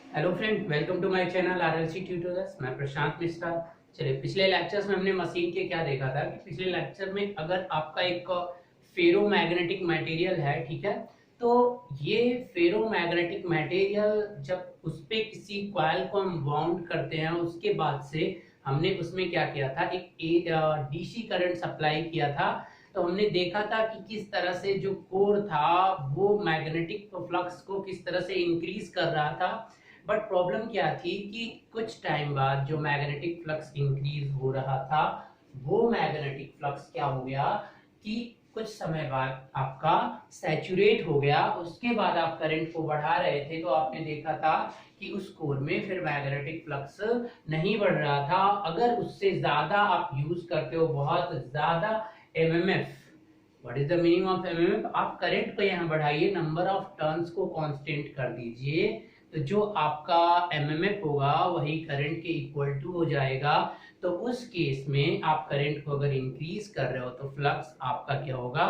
Hello friend, welcome to my channel RLC tutorials. मैं प्रशांत मिश्रा। चलिए, पिछले लेक्चर्स में हमने मशीन के क्या देखा था कि पिछले लेक्चर में अगर आपका एक फेरोमैग्नेटिक मटेरियल है, ठीक है, तो ये फेरोमैग्नेटिक मटेरियल जब उस पे किसी कॉइल को हम वाउंड करते हैं, उसके बाद से हमने उसमें क्या किया था, एक डीसी करंट सप्लाई किया था। तो हमने देखा था कि किस तरह से जो कोर था वो मैग्नेटिक फ्लक्स को किस तरह से इंक्रीज कर रहा था। बट प्रॉब्लम क्या थी कि कुछ टाइम बाद जो मैग्नेटिक फ्लक्स इंक्रीज हो रहा था, वो मैग्नेटिक फ्लक्स क्या हो गया कि कुछ समय बाद आपका सैचुरेट हो गया। उसके बाद आप करंट को बढ़ा रहे थे तो आपने देखा था कि उस कोर में फिर मैग्नेटिक फ्लक्स नहीं बढ़ रहा था। अगर उससे ज्यादा आप यूज करते हो, बहुत ज्यादा MMF, what is the meaning of MMF, आप करंट को यहाँ बढ़ाइए, नंबर ऑफ टर्न्स को कांस्टेंट कर दीजिए, तो जो आपका एमएमएफ होगा वही करंट के इक्वल टू हो जाएगा। तो उस केस में आप करंट को अगर इंक्रीज कर रहे हो तो फ्लक्स आपका क्या होगा,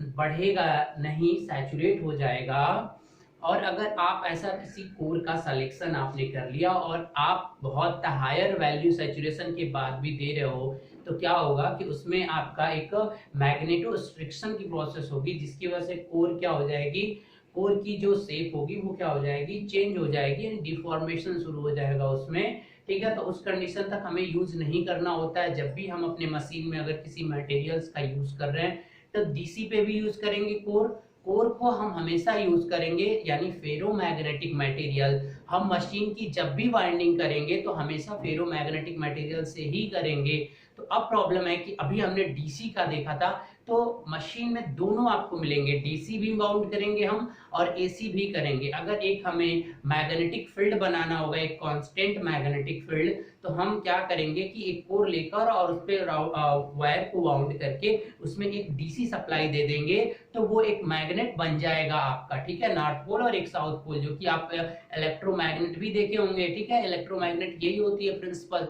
बढ़ेगा नहीं, सैचुरेट हो जाएगा। और अगर आप ऐसा किसी कोर का सिलेक्शन आपने कर लिया और आप बहुत हायर वैल्यू सैचुरेशन के बाद भी दे रहे हो, तो क्या होगा कि उसमें आपका एक मैग्नेटोस्ट्रिक्शन की प्रोसेस होगी, जिसकी वजह से कोर क्या हो जाएगी, कोर की जो शेप होगी वो क्या हो जाएगी, चेंज हो जाएगी, यानी डिफॉर्मेशन शुरू हो जाएगा उसमें। ठीक है, तो उस कंडीशन तक हमें यूज नहीं करना होता है। जब भी हम अपने मशीन में अगर किसी मटेरियल्स का यूज कर रहे हैं तो डीसी पे भी यूज करेंगे कोर। कोर को हम हमेशा यूज करेंगे, यानी फेरोमैग्नेटिक मटेरियल हम मशीन की जब भी वाइंडिंग करेंगे तो हमेशा फेरोमैग्नेटिक मटेरियल से ही करेंगे। तो अब प्रॉब्लम है कि अभी हमने डीसी का देखा था, तो मशीन में दोनों आपको मिलेंगे, डीसी भी माउंट करेंगे हम और एसी भी करेंगे। अगर एक हमें मैग्नेटिक फील्ड बनाना होगा, एक कांस्टेंट मैग्नेटिक फील्ड, तो हम क्या करेंगे कि एक कोर लेकर और उस पे वायर को वाउंड करके उसमें एक डीसी सप्लाई दे देंगे, तो वो एक मैग्नेट बन जाएगा आपका। ठीक है, नॉर्थ पोल और एक साउथ पोल, जो कि आप इलेक्ट्रोमैग्नेट भी देखे होंगे। ठीक है, इलेक्ट्रोमैग्नेट यही होती है प्रिंसिपल।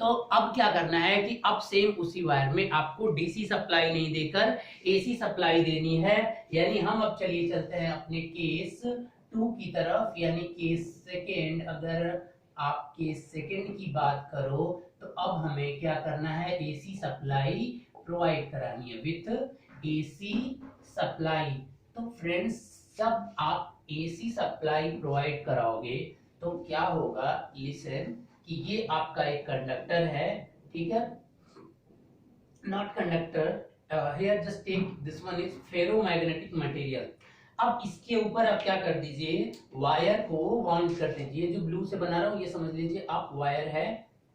तो अब क्या करना है कि अब सेम उसी वायर में आपको डीसी सप्लाई नहीं देकर एसी सप्लाई देनी है। यानी हम अब चलिए चलते हैं अपने केस टू की तरफ, यानी केस सेकेंड। अगर आप केस सेकेंड की बात करो तो अब हमें क्या करना है, एसी सप्लाई प्रोवाइड करानी है विथ एसी सप्लाई। तो फ्रेंड्स, जब आप एसी सप्लाई प्रोवाइड कराओगे तो क्या होगा, लिसन, कि ये आपका एक कंडक्टर है। ठीक है, not conductor, here just take this one is ferromagnetic material. अब इसके ऊपर आप क्या कर दीजिए, वायर को वाउंड कर दीजिए। जो ब्लू से बना रहा हूं ये समझ लीजिए आप वायर है।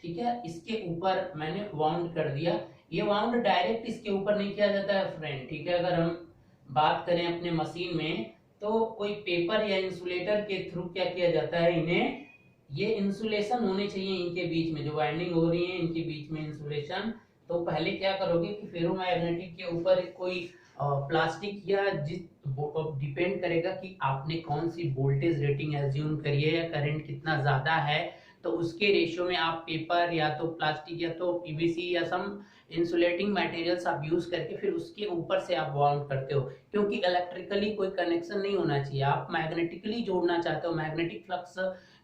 ठीक है, इसके ऊपर मैंने वाउंड कर दिया। ये वाउंड डायरेक्ट इसके ऊपर नहीं किया जाता है फ्रेंड। ठीक है, अगर हम बात करें अपने मशीन में तो कोई पेपर या इंसुलेटर के थ्रू क्या किया जाता है, इन्हें, ये इंसुलेशन होने चाहिए इनके बीच में, जो वाइंडिंग हो रही है इनके बीच में इंसुलेशन। तो पहले क्या करोगे कि फेरोमैग्नेटिक के ऊपर कोई प्लास्टिक या जिस डिपेंड करेगा कि आपने कौन सी वोल्टेज रेटिंग एज्यूम करी है या करंट कितना ज्यादा है, तो उसके रेशियो में आप पेपर या तो प्लास्टिक या तो पीवीसी या सम इंसुलेटिंग मटेरियल्स आप यूज करके फिर उसके ऊपर से आप वाउंड करते हो। क्योंकि इलेक्ट्रिकली कोई कनेक्शन नहीं होना चाहिए, आप मैग्नेटिकली जोड़ना चाहते हो, मैग्नेटिक फ्लक्स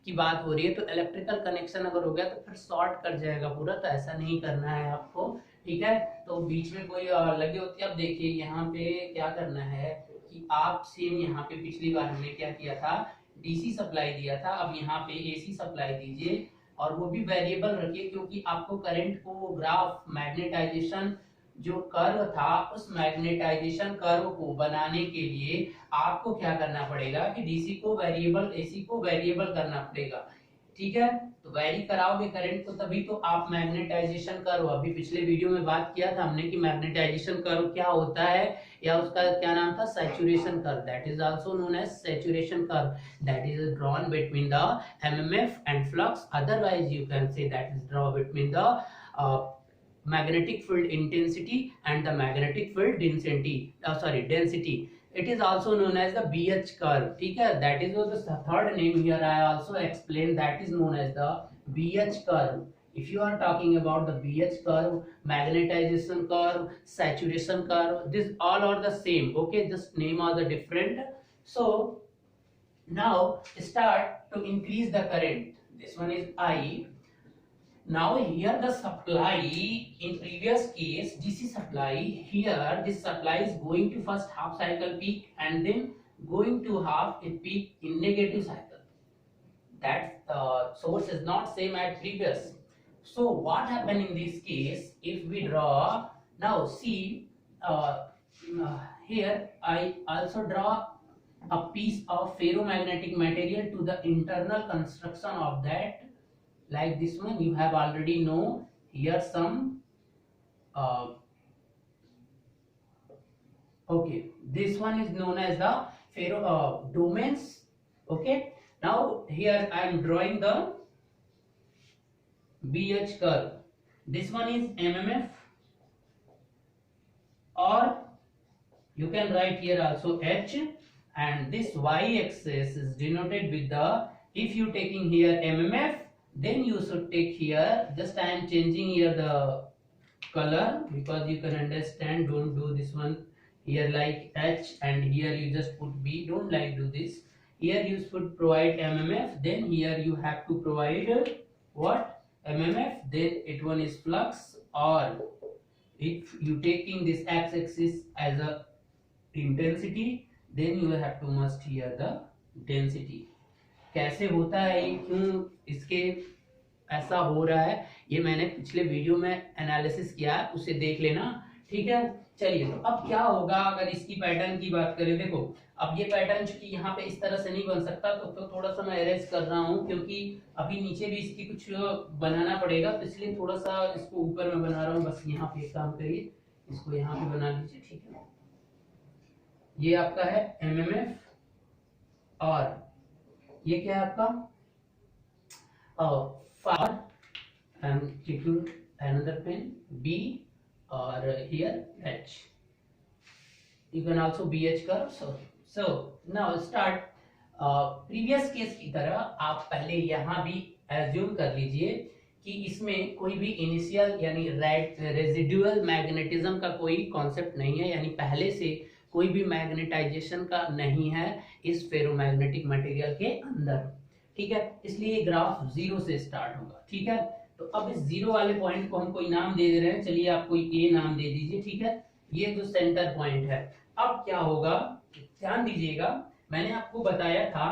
की बात हो रही है, तो इलेक्ट्रिकल कनेक्शन अगर हो गया तो फिर शॉर्ट कर जाएगा पूरा, तो ऐसा नहीं करना है आपको। ठीक है, तो बीच में कोई लगे होती है। अब देखिए यहाँ पे क्या करना है कि आप सेम यहाँ पे पिछली बार हमने क्या किया था, डीसी सप्लाई दिया था, अब यहाँ पे एसी सप्लाई दीजिए और वो भी वेरिएबल रखिए, क्योंकि आपको करंट को ग्राफ मैग्नेटाइजेशन जो कर्व था उस मैग्नेटाइजेशन कर्व को बनाने के लिए आपको क्या करना पड़ेगा कि डीसी को वेरिएबल, एसी को वेरिएबल करना पड़ेगा। ठीक है, तो वेरी कराओगे करंट को तभी तो आप मैग्नेटाइजेशन कर्व, अभी पिछले वीडियो में बात किया था हमने कि मैग्नेटाइजेशन कर्व क्या होता है, या उसका क्या नाम था, saturation curve, that is also known as saturation curve, that is drawn between the MMF and flux, otherwise you can say that is draw between the magnetic field intensity and the magnetic field density. It is also known as the BH curve. ठीक है, that is the third name here I also explained, that is known as the BH curve. If you are talking about the BH curve, magnetization curve, saturation curve, this all are the same. Okay, just name are the different. So Now start to increase the current. This one is I. Now here the supply, in previous case DC supply, here this supply is going to first half cycle peak and then going to half a peak in negative cycle. That source is not same as previous. So what happened in this case, if we draw, now see here I also draw a piece of ferromagnetic material to the internal construction of that, like this one. You have already know here some okay, this one is known as the ferro domains. Okay, now here I am drawing the BH curve. This one is MMF, or you can write here also H, and this y axis is denoted with the, if you taking here MMF, then you should take here, just I am changing here the color because you can understand. Don't do this one here like H and here you just put B. Don't like do this. Here you should provide MMF, then here you have to provide what? MMF, then it one is flux, or if you taking this x-axis as a intensity, then you have to must here the density. कैसे होता है ये, क्यों इसके ऐसा हो रहा है, ये मैंने पिछले वीडियो में एनालिसिस किया है, उसे देख लेना, ठीक है। चलिए, तो अब क्या होगा अगर इसकी पैटर्न की बात करें। देखो अब ये पैटर्न चूंकि यहाँ पे इस तरह से नहीं बन सकता, तो थोड़ा सा मैं अरेंज कर रहा हूँ, क्योंकि अभी नीचे भी इसकी कुछ बनाना पड़ेगा, तो इसलिए थोड़ा सा इसको ऊपर में बना रहा हूँ। बस यहाँ पे एक काम करिए, इसको यहाँ पे बना लीजिए, ठीक है। ये आपका है MMF, और ये क्या है आपका far, I am taking another pen B, or here H. You can also BH curve. So now start. Previous case की तरह आप पहले यहाँ भी एज्यूम कर लीजिए कि इसमें कोई भी इनिशियल यानी रेजिडुअल मैग्नेटिज्म का कोई कॉन्सेप्ट नहीं है, यानी पहले से कोई भी मैग्नेटाइजेशन का नहीं है इस फेरोमैग्नेटिक मटेरियल के अंदर, ठीक है। इसलिए ग्राफ जीरो से स्टार्ट होगा, ठीक है। तो अब इस जीरो वाले पॉइंट को हम कोई नाम दे रहे हैं, चलिए आप कोई ए नाम दे दीजिए, ठीक है। ये जो सेंटर पॉइंट है, अब क्या होगा ध्यान दीजिएगा, मैंने आपको बताया था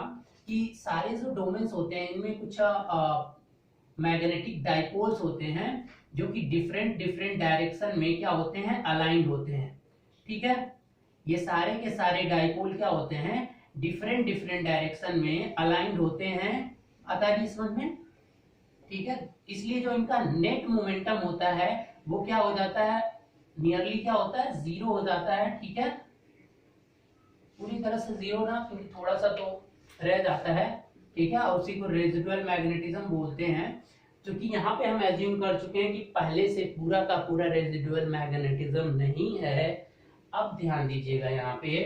कि सारे जो डोमेन्स होते हैं इनमें कुछ मैग्नेटिक डाइपोल्स होते हैं जो कि डिफरेंट डायरेक्शन में क्या होते हैं, अलाइंड होते हैं, ठीक है। ये सारे के सारे डाइपोल क्या होते हैं, डिफरेंट डायरेक्शन में अलाइंड होते हैं, आता है समझ में, ठीक है। इसलिए जो इनका नेट मोमेंटम होता है वो क्या हो जाता है, नियरली क्या होता है, जीरो हो जाता है, ठीक है। पूरी तरह से जीरो ना, क्योंकि थोड़ा सा तो रह जाता है, ठीक है। और उसी को रेजिडुअल मैग्नेटिज्म बोलते हैं, क्योंकि यहाँ पे हम एज्यूम कर चुके हैं कि पहले से पूरा का पूरा रेजिडुअल मैग्नेटिज्म नहीं है। अब ध्यान दीजिएगा यहाँ पे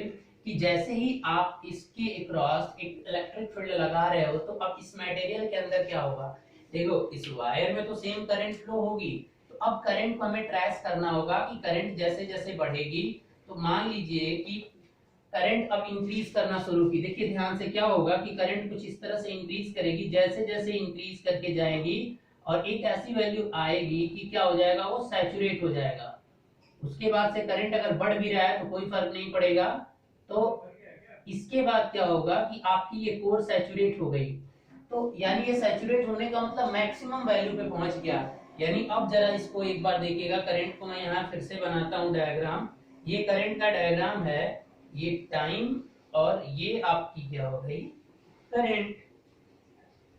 कि जैसे ही आप इसके अक्रॉस एक इलेक्ट्रिक फील्ड लगा रहे हो, तो अब इस मटेरियल के अंदर क्या होगा, देखो इस वायर में तो सेम करंट फ्लो होगी, तो अब करंट को हमें ट्रेस करना होगा कि करंट जैसे जैसे बढ़ेगी, तो मान लीजिए कि करंट अब इंक्रीज करना शुरू की। देखिए ध्यान से क्या होगा कि करंट कुछ इस तरह से इंक्रीज करेगी, जैसे जैसे इंक्रीज करके जाएगी और एक ऐसी वैल्यू आएगी कि क्या हो जाएगा, वो सैचुरेट हो जाएगा। उसके बाद से करंट अगर बढ़ भी रहा है तो कोई फर्क नहीं पड़ेगा। तो इसके बाद क्या होगा कि आपकी ये कोर सैचुरेट हो गई, तो यानी ये सैचुरेट होने का मतलब मैक्सिमम वैल्यू पे पहुंच गया। यानी अब जरा इसको एक बार देखिएगा, करंट को मैं यहाँ फिर से बनाता हूँ डायग्राम। ये करंट का डायग्राम है, ये टाइम, और ये आपकी क्या हो गई, करंट।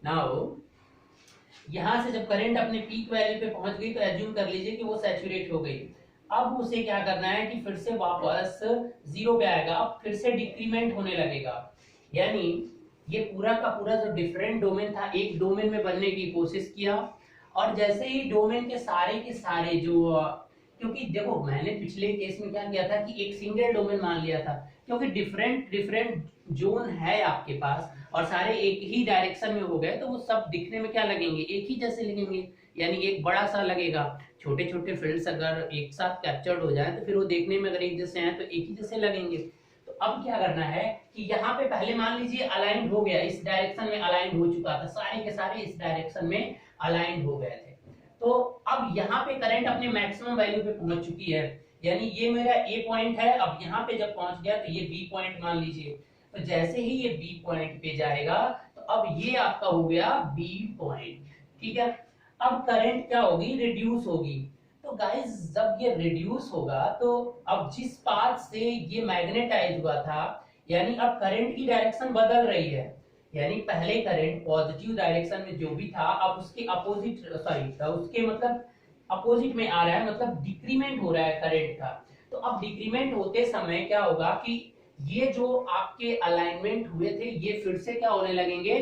नाउ यहां से जब करंट अपने पीक वैल्यू पे पहुंच गई, तो एज्यूम कर लीजिए कि वो सैचुरेट हो गई। अब उसे क्या करना है कि फिर से वापस जीरो पे आएगा, अब फिर से डिक्रीमेंट होने लगेगा। यानी ये पूरा का पूरा जो डिफरेंट डोमेन था, एक डोमेन में बनने की कोशिश किया, और जैसे ही डोमेन के सारे जो, क्योंकि देखो मैंने पिछले केस में क्या किया था कि एक सिंगल डोमेन मान लिया था, क्योंकि डिफरेंट जोन है आपके पास और सारे एक ही डायरेक्शन में हो गए, तो वो सब दिखने में क्या लगेंगे, एक ही जैसे लगेंगे, यानी एक बड़ा सा लगेगा। छोटे छोटे फील्ड्स अगर एक साथ कैप्चर्ड हो जाए तो फिर वो देखने में अगर एक जैसे हैं तो एक ही जैसे लगेंगे। तो अब क्या करना है कि यहाँ पे पहले मान लीजिए अलाइंड हो गया, इस डायरेक्शन में अलाइंड हो चुका था, सारे के सारे इस डायरेक्शन में अलाइंड हो गए थे। तो अब यहाँ पे करंट अपने मैक्सिमम वैल्यू पे पहुंच चुकी है, यानी ये मेरा ए पॉइंट है। अब यहाँ पे जब पहुंच गया तो ये बी पॉइंट मान लीजिए, तो जैसे ही ये बी पॉइंट पे जाएगा तो अब ये आपका हो गया बी पॉइंट, ठीक है। अब करंट क्या होगी, रिड्यूस होगी। तो गाइस जब ये रिड्यूस होगा तो अब जिस पाथ से ये मैग्नेटाइज हुआ था, यानी अब करंट की डायरेक्शन बदल रही है, यानी पहले करंट पॉजिटिव डायरेक्शन में जो भी था अब उसके अपोजिट, सॉरी उसके मतलब अपोजिट में आ रहा है, मतलब डिक्रीमेंट हो रहा है करंट का। तो अब डिक्रीमेंट होते समय क्या होगा कि ये जो आपके अलाइनमेंट हुए थे ये फिर से क्या होने लगेंगे,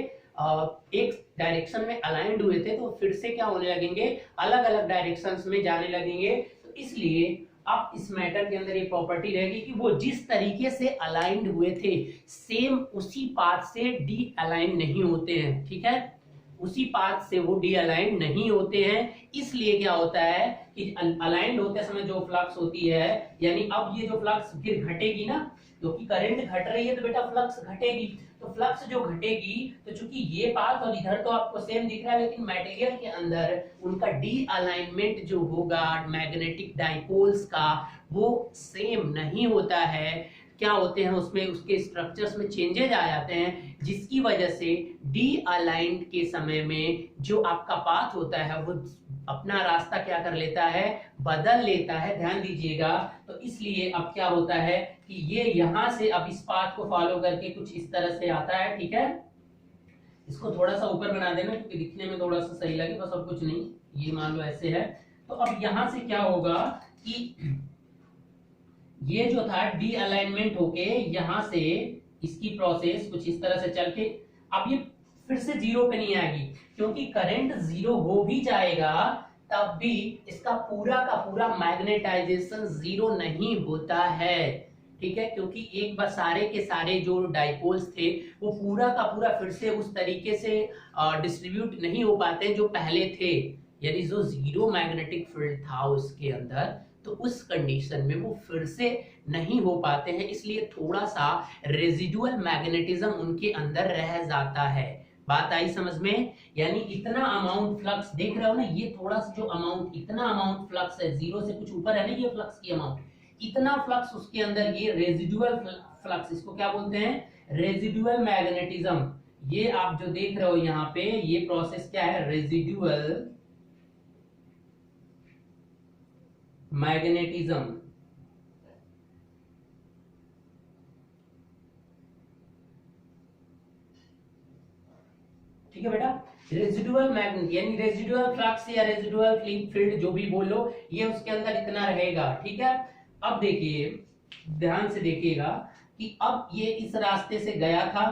एक डायरेक्शन में अलाइंड हुए थे तो फिर से क्या होने लगेंगे, अलग अलग डायरेक्शंस में जाने लगेंगे। तो इसलिए अब इस मैटर के अंदर ये प्रॉपर्टी रहेगी कि वो जिस तरीके से अलाइंड हुए थे सेम उसी पाथ से डी अलाइन नहीं होते हैं, ठीक है, उसी पाथ से वो डी अलाइन नहीं होते हैं। इसलिए क्या होता है कि अलाइंड होते समय जो फ्लक्स होती है, यानी अब ये जो फ्लक्स फिर घटेगी ना, क्योंकि करंट घट रही है तो बेटा फ्लक्स घटेगी। तो फ्लक्स जो घटेगी, तो चूंकि ये पाथ और इधर तो आपको सेम दिख रहा है, लेकिन मटेरियल के अंदर उनका डी अलाइनमेंट जो होगा मैग्नेटिक डाइपोल्स का वो सेम नहीं होता है। क्या होते हैं उसमें, उसके स्ट्रक्चर्स में चेंजेस आ जाते हैं, जिसकी वजह से डी अलाइंड के समय में जो आपका पाथ होता है वो अपना रास्ता क्या कर लेता है, बदल लेता है, ध्यान दीजिएगा। तो इसलिए अब क्या होता है कि ये यहां से अब इस पाथ को फॉलो करके कुछ इस तरह से आता है, ठीक है। इसको थोड़ा सा ऊपर बना देना क्योंकि दिखने में थोड़ा सा सही लगे, बस और कुछ नहीं। ये मान लो ऐसे है। तो अब यहां से क्या होगा कि ये जो था डी अलाइनमेंट होके यहां से इसकी प्रोसेस कुछ इस तरह से चल के अब ये फिर से जीरो पे नहीं आएगी, क्योंकि करंट जीरो हो भी जाएगा तब भी इसका पूरा का पूरा मैग्नेटाइजेशन जीरो नहीं होता है, ठीक है। क्योंकि एक बार सारे के सारे जो डाइपोल्स थे वो पूरा का पूरा फिर से उस तरीके से डिस्ट्रीब्यूट नहीं हो पाते जो पहले थे, यानी जो जीरो मैग्नेटिक फील्ड था उसके अंदर, तो उस कंडीशन में वो फिर से नहीं हो पाते हैं। इसलिए थोड़ा सा रेजिडुअल मैग्नेटिज्म उनके अंदर रह जाता है। बात आई समझ में, यानी इतना अमाउंट फ्लक्स देख रहे हो ना, ये थोड़ा सा जो अमाउंट, इतना अमाउंट फ्लक्स है, जीरो से कुछ ऊपर है ना ये फ्लक्स की अमाउंट, इतना फ्लक्स उसके अंदर, ये रेजिडुअल फ्लक्स, इसको क्या बोलते हैं, रेजिडुअल मैग्नेटिज्म। ये आप जो देख रहे हो यहाँ पे ये प्रोसेस क्या है, रेजिडुअल मैग्नेटिज्म, ठीक है बेटा। रेजिडुअल मैग्नेट यानी रेजिडुअल फ्लक्स या रेजिडुअल फील्ड जो भी बोल लो, ये उसके अंदर इतना रहेगा, ठीक है। अब देखिए ध्यान से देखिएगा कि अब ये इस रास्ते से गया था,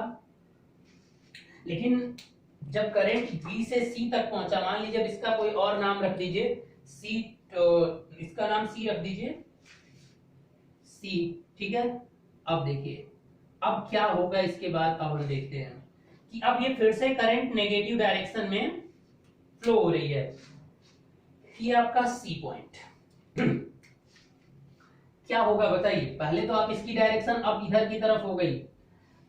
लेकिन जब करंट बी से सी तक पहुंचा, मान लीजिए इसका कोई और नाम रख दीजिए सी, तो इसका नाम सी रख दीजिए, सी, ठीक है। अब देखिए अब क्या होगा इसके बाद, अब हम देखते हैं कि अब ये फिर से करंट नेगेटिव डायरेक्शन में फ्लो हो रही है। ये आपका सी पॉइंट क्या होगा बताइए, पहले तो आप इसकी डायरेक्शन अब इधर की तरफ हो गई,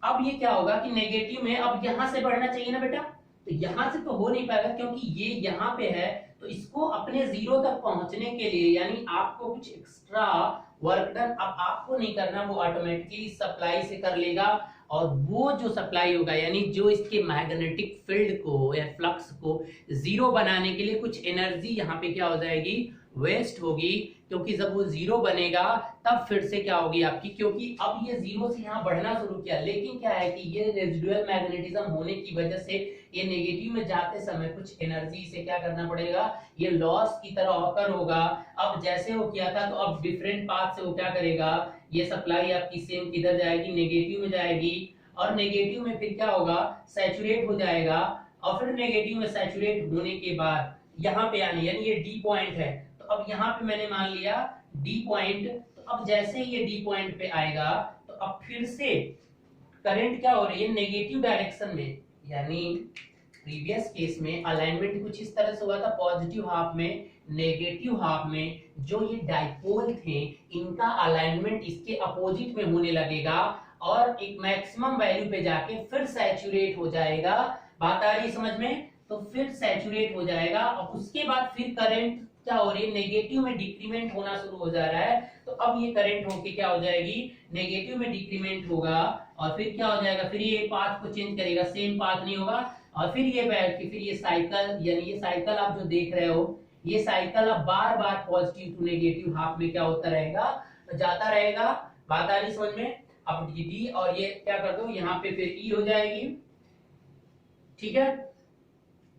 अब ये क्या होगा कि नेगेटिव में अब यहां से बढ़ना चाहिए ना बेटा, तो यहां से तो हो नहीं पाएगा क्योंकि ये यहाँ पे है। तो इसको अपने जीरो तक पहुंचने के लिए यानी आपको कुछ एक्स्ट्रा वर्क डन अब आपको नहीं करना, वो ऑटोमेटिकली सप्लाई से कर लेगा। और वो जो सप्लाई होगा यानी जो इसके मैग्नेटिक फील्ड को या फ्लक्स को जीरो बनाने के लिए कुछ एनर्जी यहाँ पे क्या हो जाएगी, वेस्ट होगी। क्योंकि जब वो जीरो बनेगा तब फिर से क्या होगी आपकी, क्योंकि अब ये जीरो से यहाँ बढ़ना शुरू किया, लेकिन क्या है कि ये रेजिडुअल मैग्नेटिज्म होने की वजह से ये नेगेटिव में जाते समय कुछ एनर्जी से क्या करना पड़ेगा, ये लॉस की तरह ऑकर होगा। अब जैसे वो किया था तो अब डिफरेंट पाथ से वो क्या करेगा, ये सप्लाई आपकी सेम किधर जाएगी, नेगेटिव में जाएगी, और नेगेटिव में फिर क्या होगा, सैचुरेट हो जाएगा, और फिर नेगेटिव में सैचुरेट होने के बाद यहाँ पे आने, यानी ये डी पॉइंट है, तो अब यहाँ पे मैंने मान लिया डी पॉइंट। तो अब जैसे ही ये डी पॉइंट पे आएगा तो अब फिर से करंट क्या हो रही है, नेगेटिव डायरेक्शन में, यानी प्रीवियस केस में अलाइनमेंट कुछ इस तरह से हुआ था, पॉजिटिव हाफ में नेगेटिव हाफ में जो ये डाइपोल थे इनका अलाइनमेंट इसके अपोजिट में होने लगेगा और एक मैक्सिमम वैल्यू पे जाके फिर सैचुरेट हो जाएगा। बात आ रही है समझ में? तो फिर सैचुरेट हो जाएगा और उसके बाद फिर करंट क्या हो रही है, नेगेटिव में डिक्रीमेंट होना शुरू हो जा रहा है। तो अब ये करंट होके क्या हो जाएगी, नेगेटिव में डिक्रीमेंट होगा और फिर क्या हो जाएगा, फिर ये पाथ को चेंज करेगा, सेम पाथ नहीं होगा और फिर ये बैठ के फिर ये साइकिल, यानी ये साइकिल आप जो देख रहे हो ये साइकिल अब बार बार पॉजिटिव टू नेगेटिव हाफ में क्या होता रहेगा, जाता रहेगा। बात आ रही समझ में? अब डी और ये क्या कर दो यहाँ पे फिर ई हो जाएगी, ठीक है।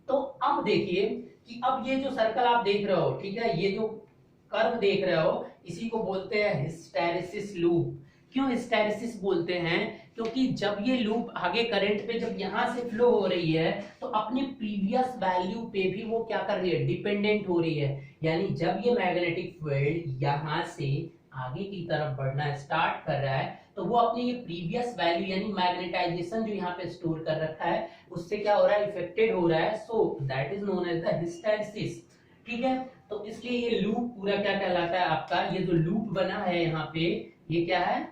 तो अब देखिए कि अब ये जो सर्कल आप देख रहे हो, ठीक है, ये जो कर्व देख रहे हो इसी को बोलते हैं हिस्टैरिसीस लूप। क्यों हिस्टैरिसीस बोलते हैं? क्योंकि जब ये लूप आगे करंट पे जब यहां से फ्लो हो रही है तो अपने प्रीवियस वैल्यू पे भी वो क्या कर रही है, डिपेंडेंट हो रही है। यानी जब ये मैग्नेटिक फील्ड यहां से आगे की तरफ बढ़ना स्टार्ट कर रहा है तो वो अपनी ये प्रीवियस वैल्यू यानी मैग्नेटाइजेशन जो यहाँ पे स्टोर कर रखा है उससे क्या हो रहा है, इफेक्टेड हो रहा है। So that is known as the hysteresis, ठीक है। तो इसलिए ये लूप पूरा क्या कहलाता है आपका, ये जो लूप बना है यहाँ पे ये क्या है,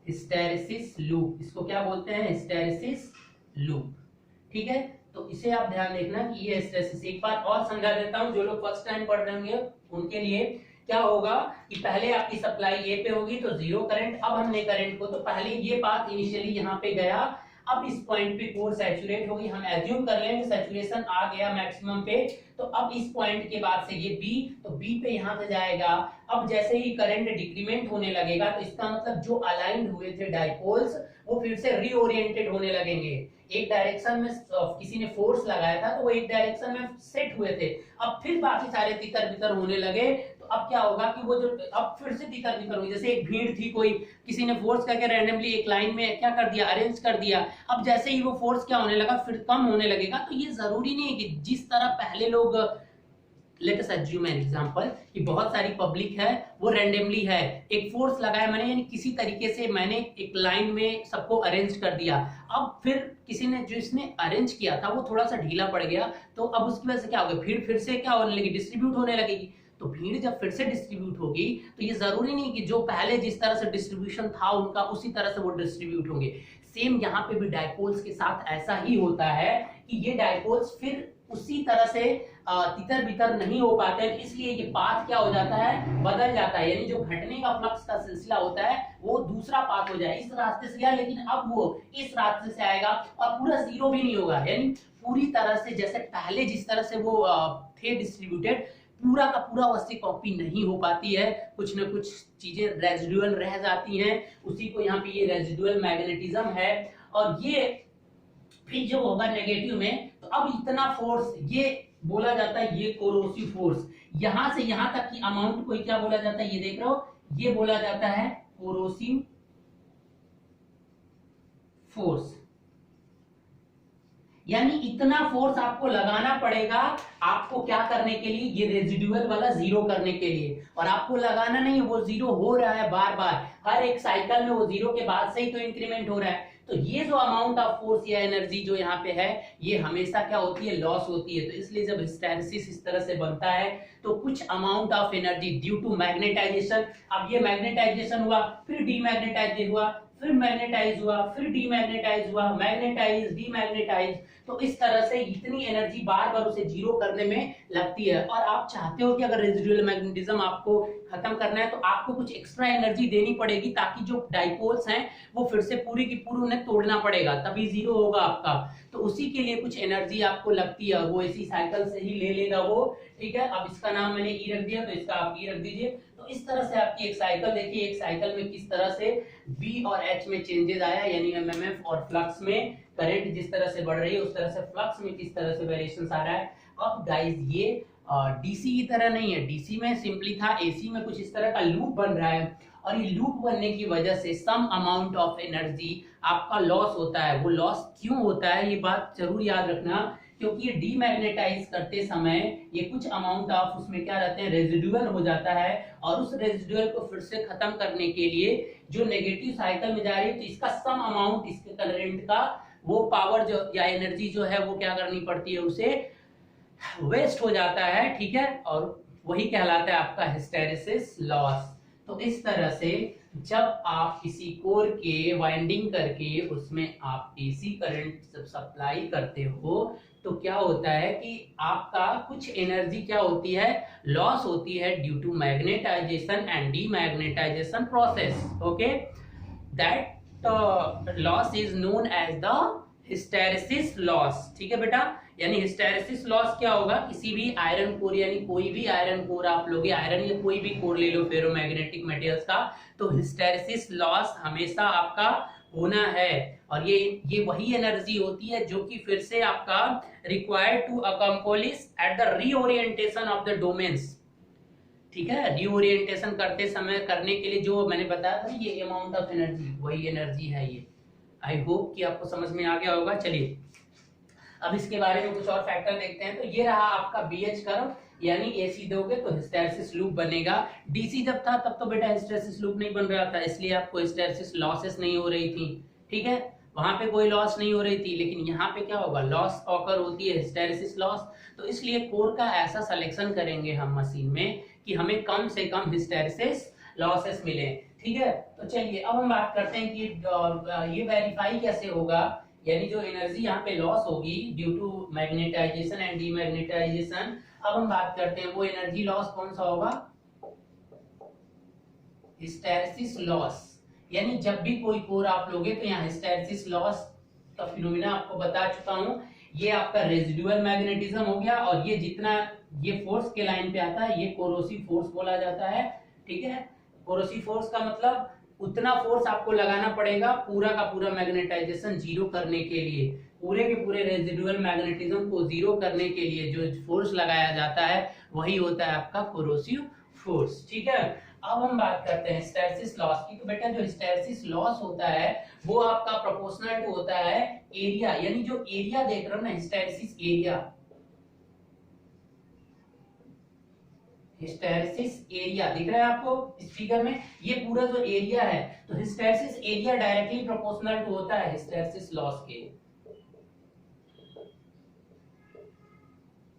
हिस्टैरिसीस लूप। इसको क्या बोलते हैं, हिस्टैरिसीस लूप, ठीक है। तो इसे आप ध्यान देखना कि ये हिस्टैरिसीस, एक बार और समझा देता हूं जो लोग फर्स्ट टाइम पढ़ रहे होंगे उनके लिए। क्या होगा कि पहले आपकी सप्लाई ए पे होगी तो जीरो करंट, अब हमने करंट को, तो पहले ये पाथ इनिशियली यहाँ पे गया, अब इस पॉइंट पे कोर सैचुरेट होगी, हम एज्यूम कर लेंगे सैचुरेशन आ गया मैक्सिमम पे, तो अब इस पॉइंट के बाद से ये बी, तो बी पे यहां से जाएगा। अब जैसे ही करंट डिक्रीमेंट होने लगेगा तो इसका मतलब जो अलाइंड हुए थे डाइपोल्स वो फिर से रीओरिएंटेड होने लगेंगे। एक डायरेक्शन में किसी ने फोर्स लगाया था तो वो एक डायरेक्शन में सेट हुए थे, अब फिर बाकी सारे तितर बितर होने लगे। तो अब क्या होगा कि वो जो अब फिर से तितर बितर हुई, जैसे एक भीड़ थी, कोई किसी ने फोर्स करके रैंडमली एक लाइन में क्या कर दिया, अरेंज कर दिया। अब जैसे ही वो फोर्स क्या होने लगा, फिर कम होने लगेगा। तो ये जरूरी नहीं है कि जिस तरह पहले लोग, let us assume an example कि बहुत सारी पब्लिक है वो रैंडमली है, एक फोर्स लगाया मैंने, यानी किसी तरीके से मैंने एक लाइन में सबको अरेंज कर दिया। अब फिर किसी ने, जो इसने अरेंज किया था वो थोड़ा सा ढीला पड़ गया, तो अब उसकी वजह से क्या होगा, भीड़ फिर से क्या होने लगी, डिस्ट्रीब्यूट होने लगेगी। तो भीड़ जब फिर से डिस्ट्रीब्यूट होगी तो ये जरूरी नहीं कि जो पहले जिस तरह से डिस्ट्रीब्यूशन था उनका उसी तरह से वो डिस्ट्रीब्यूट होंगे। सेम यहाँ पे भी डाइपोल्स के साथ ऐसा ही होता है कि ये डाइपोल्स फिर उसी तरह से तितर बितर नहीं हो पाते हैं, इसलिए ये पाथ क्या हो जाता है, बदल जाता है। यानी जो घटने का फ्लक्स का सिलसिला होता है वो दूसरा पाथ हो जाए, इस रास्ते से गया लेकिन अब वो इस रास्ते से आएगा और पूरा जीरो भी नहीं होगा, यानी पूरी तरह से जैसे पहले जिस तरह से वो थे डिस्ट्रीब्यूटेड, पूरा का पूरा वैसी कॉपी नहीं हो पाती है, कुछ ना कुछ चीजें रेजिडुअल रह जाती हैं, उसी को यहाँ पे ये रेजिडुअल मैग्नेटिज्म है। और ये फिर जो होगा नेगेटिव में, तो अब इतना फोर्स ये बोला जाता है, ये कोरोसिव फोर्स, यहां से यहां तक की अमाउंट को क्या बोला जाता है, ये देख रहे हो, ये बोला जाता है कोरोसिव फोर्स। यानी इतना फोर्स आपको लगाना पड़ेगा आपको क्या करने के लिए, ये रेजिडुअल वाला जीरो करने के लिए। और आपको लगाना नहीं है, वो जीरो हो रहा है बार बार, हर एक साइकिल में वो जीरो के बाद से ही तो इंक्रीमेंट हो रहा है। तो ये जो अमाउंट ऑफ फोर्स या एनर्जी जो यहाँ पे है ये हमेशा क्या होती है, लॉस होती है। तो इसलिए जब हिस्टैरिसीस इस तरह से बनता है तो कुछ amount of energy due to magnetization, अब ये मैग्नेटाइजेशन हुआ, फिर डीमैग्नेटाइज हुआ, फिर मैग्नेटाइज हुआ, फिर डीमैग्नेटाइज हुआ, मैग्नेटाइज डीमैग्नेटाइज, तो इस तरह से इतनी एनर्जी बार बार उसे जीरो करने में लगती है। और आप चाहते हो कि अगर रेजिडुअल मैग्नेटिज्म आपको खत्म करना है तो आपको कुछ एक्स्ट्रा एनर्जी देनी पड़ेगी, ताकि जो डाइपोल्स हैं वो फिर से पूरी की पूरी उन्हें तोड़ना पड़ेगा, तभी जीरो होगा आपका। तो उसी के लिए कुछ एनर्जी आपको लगती है, वो इसी साइकिल से ही ले लेगा वो, ठीक है। अब इसका नाम मैंने ई रख दिया तो इसका आप ई रख दीजिए। तो इस तरह से आपकी एक साइकिल देखिए, एक साइकिल में किस तरह से बी और एच में चेंजेस आया, यानी एमएमएफ और फ्लक्स में करंट जिस तरह से बढ़ रही है उस तरह से फ्लक्स में किस तरह से वेरिएशंस आ रहा है। अब गाइस ये डीसी की तरह नहीं है, डीसी में सिंपली था, एसी में कुछ इस तरह का लूप बन रहा है और ये लूप बनने की वजह से सम अमाउंट ऑफ एनर्जी आपका लॉस होता है। वो लॉस क्यों होता है ये बात जरूर याद रखना, क्योंकि ये डीमैग्नेटाइज करते समय ये कुछ अमाउंट ऑफ उसमें क्या रहते हैं, रेजिडुअल हो जाता है, और उस रेजिडुअल को फिर से खत्म करने के लिए जो नेगेटिव साइकिल में जा रही है तो इसका सम अमाउंट इसके करंट का वो पावर जो या एनर्जी जो है वो क्या करनी पड़ती है, उसे वेस्ट हो जाता है, ठीक है, और वही कहलाता है आपका हिस्टैरिसीस लॉस। तो इस तरह से जब आप किसी कोर के वाइंडिंग करके उसमें आप एसी करंट सप्लाई करते हो तो क्या होता है कि आपका कुछ एनर्जी क्या होती है, लॉस होती है due to magnetization and demagnetization process. Okay, that loss is known as the hysteresis loss. ठीक है बेटा, यानी हिस्टैरिसीस लॉस क्या होगा, किसी भी आयरन कोर, यानी कोई भी आयरन कोर आप लोगे, आयरन या कोई भी कोर ले लो फेरोमैग्नेटिक मटेरियल्स का, तो हिस्टैरिसीस लॉस हमेशा आपका होना है। और ये वही एनर्जी होती है जो कि फिर से आपका required to accomplish at the reorientation of the domains. ठीक है, रीओरिएंटेशन करते समय करने के लिए जो मैंने बताया था ये अमाउंट ऑफ एनर्जी, वही एनर्जी है ये। आई होप कि आपको समझ में आ गया होगा। चलिए अब इसके बारे में कुछ और फैक्टर देखते हैं। तो ये रहा आपका बीएच कर्व, यानी एसी दोगे तो हिस्टैरिसीस लूप बनेगा। डीसी जब था तब तो बेटा हिस्टैरिसीस लूप नहीं बन रहा था, इसलिए आपको हिस्टैरिसीस लॉसेस नहीं हो रही थी। ठीक है, वहां पे कोई लॉस नहीं हो रही थी, लेकिन यहाँ पे क्या होगा, लॉस ऑकर होती है, हिस्टैरिसीस लॉस। तो इसलिए कोर का ऐसा सिलेक्शन करेंगे हम मशीन में कि हमें कम से कम हिस्टैरिसीस लॉसेस मिले। ठीक है, तो चलिए अब हम बात करते हैं कि ये वेरीफाई कैसे होगा, यानी जो एनर्जी यहाँ पे लॉस होगी due to magnetization and demagnetization. अब हम बात करते हैं वो एनर्जी लॉस कौन सा होगा, हिस्टैरिसीस लॉस। यानी जब भी कोई कोर आप लोगे तो यहाँ हिस्टैरिसीस लॉस का फिनोमिना आपको बता चुका हूं। ये आपका रेजिडुअल मैग्नेटिज्म हो गया, और ये जितना ये फोर्स के लाइन पे आता है ये कोरोसिव फोर्स बोला जाता है। ठीक है, कोरोसिव फोर्स का मतलब उतना फोर्स आपको लगाना पड़ेगा पूरा का पूरा मैग्नेटाइजेशन जीरो करने के लिए, पूरे के पूरे रेजिडुअल मैग्नेटिज्म को जीरो करने के लिए जो फोर्स लगाया जाता है वही होता है आपका कोरोसिव फोर्स। ठीक है, अब हम बात करते हैं हिस्टैरिसीस लॉस की। तो बेटा जो हिस्टैरिसीस लॉस होता है वो आपका प्रोपोर्शनल टू होता है एरिया, यानी जो एरिया देख रहे हो ना, हिस्टैरिसीस एरिया, हिस्टैरिसीस एरिया दिख रहा है आपको इस फिगर में, ये पूरा जो एरिया है, तो hysteresis area directly proportional to होता है हिस्टैरिसीस लॉस के।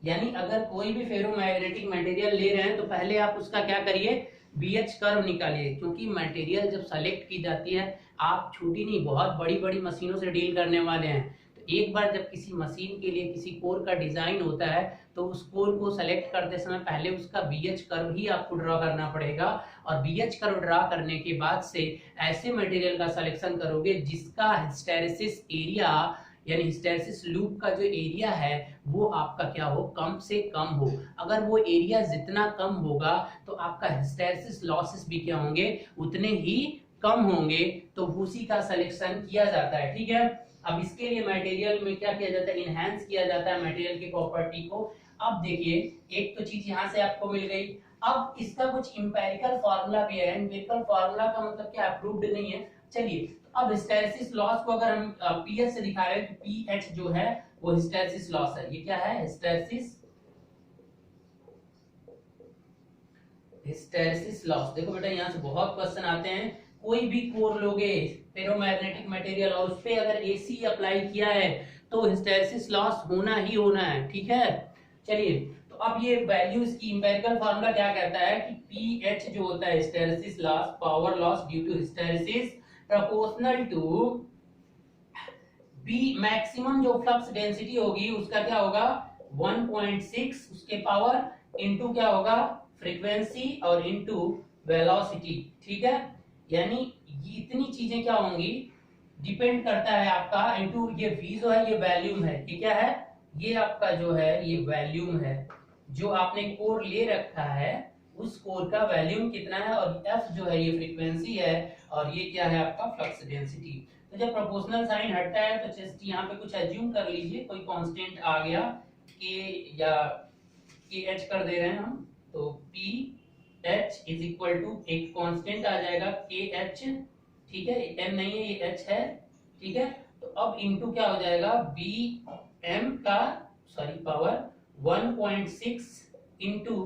यानी अगर कोई भी फेरोमैग्नेटिक मटेरियल ले रहे हैं तो पहले आप उसका क्या करिए, बीएच कर्व निकालिए, क्योंकि मटेरियल जब सेलेक्ट की जाती है, आप छोटी नहीं बहुत बड़ी बड़ी मशीनों से डील करने वाले हैं। तो एक बार जब किसी मशीन के लिए किसी कोर का डिजाइन होता है तो उस कोर को सेलेक्ट करते समय पहले उसका बीएच कर्व ही आपको ड्रॉ करना पड़ेगा, और बीएच कर्व ड्रॉ करने के बाद से ऐसे मटेरियल का सिलेक्शन करोगे जिसका हिस्टैरिसीस एरिया, यानी हिस्टैरिसीस लूप का जो एरिया है वो आपका क्या हो, कम से कम हो। अगर वो एरिया जितना कम होगा तो आपका हिस्टैरिसीस लॉसेस भी क्या होंगे, उतने ही कम होंगे। तो उसी का सिलेक्शन किया जाता है। ठीक है, अब इसके लिए मटेरियल में क्या किया जाता है, इनहैंस किया जाता है मटेरियल की प्रॉपर्टी को। अब देखिए एक तो चीज यहाँ से आपको मिल गई, अब इसका कुछ इंपेरिकल फार्मूला भी है। इंपेरिकल फार्मूला का मतलब क्या, अप्रूव्ड नहीं है। चलिए अब हिस्टैरिसीस लॉस को अगर हम पीएच से दिखा रहे हैं तो पीएच जो है वो हिस्टैरिसीस लॉस है। ये क्या है, हिस्टैरिसीस लॉस। देखो बेटा यहाँ से बहुत क्वेश्चन आते हैं, कोई भी कोर लोगे फेरोमैग्नेटिक मटेरियल और उस पे अगर एसी अप्लाई किया है तो हिस्टैरिसीस लॉस होना ही होना है। ठीक है, चलिए तो अब ये वैल्यूज की इंपेरिकल फार्मूला क्या कहता है कि पीएच जो होता है hysteresis loss, power loss due to hysteresis, proportional to be, maximum जो फ्लक्स डेंसिटी होगी उसका क्या होगा 1.6 उसके पावर इनटू क्या होगा फ्रीक्वेंसी और इनटू वेलोसिटी। ठीक है, यानी ये इतनी चीजें क्या होंगी, डिपेंड करता है आपका इनटू ये v जो है ये वॉल्यूम है। ये क्या है, ये आपका जो है ये वॉल्यूम है, जो आपने कोर ले रखा है उस कोर का वॉल्यूम कितना है, और f जो है ये फ्रीक्वेंसी है, और ये क्या है आपका फ्लक्स डेंसिटी। तो जब प्रोपोर्शनल साइन हटता है तो जस्ट यहाँ पे कुछ एज्यूम कर लीजिए, कोई कांस्टेंट आ गया k या kh कर दे रहे हैं हम, तो ph इज इक्वल टू एक कांस्टेंट आ जाएगा kh। ठीक है, m नहीं है ये h है। ठीक है, तो अब इनटू क्या हो जाएगा bm का sorry power 1.6 into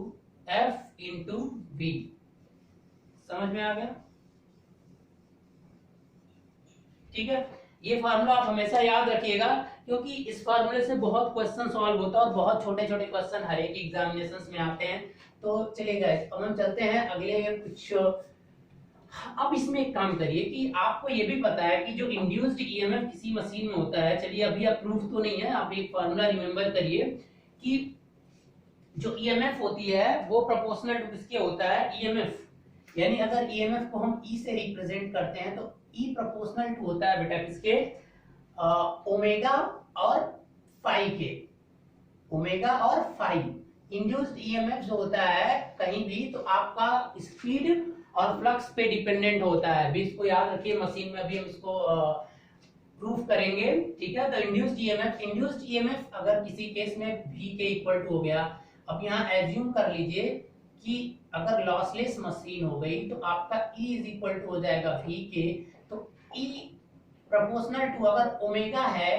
f into v। समझ में आ गया? ठीक है, ये फार्मूला आप हमेशा याद रखिएगा, क्योंकि इस फार्मूले से बहुत क्वेश्चन सॉल्व होता है और बहुत छोटे छोटे क्वेश्चन हर एक एग्जामिनेशन में आते हैं। तो चलिए गाइस, अब हम चलते हैं अगले कुछ। अब इसमें एक काम करिए कि आपको ये भी पता है कि जो इंड्यूस्ड ईएमएफ किसी मशीन में होता है, चलिए अभी आप प्रूफ तो नहीं है, आप एक फार्मूला रिमेंबर करिए कि जो ईएमएफ होती है वो प्रोपोर्शनल टू किसके होता है, ईएमएफ। यानी अगर ईएमएफ को हम ई से रिप्रेजेंट करते हैं तो ई प्रोपोर्शनल टू होता है बेटा किसके, ओमेगा और फाई के, ओमेगा और फाई। इंड्यूस्ड ईएमएफ जो होता है कहीं भी तो आपका स्पीड और फ्लक्स पे डिपेंडेंट होता है, भी इसको याद रखिए, मशीन में अभी हम इसको प्रूफ करेंगे, ठीक है। तो इंड्यूस्ड ईएमएफ अगर किसी केस में V के इक्वल टू हो गया, अब यहाँ एज्यूम कर लीजिए कि अगर लॉसलेस मशीन हो गई तो आपका E इज इक्वल टू हो जाएगा V के, तो E प्रोपोर्शनल टू अगर ओमेगा है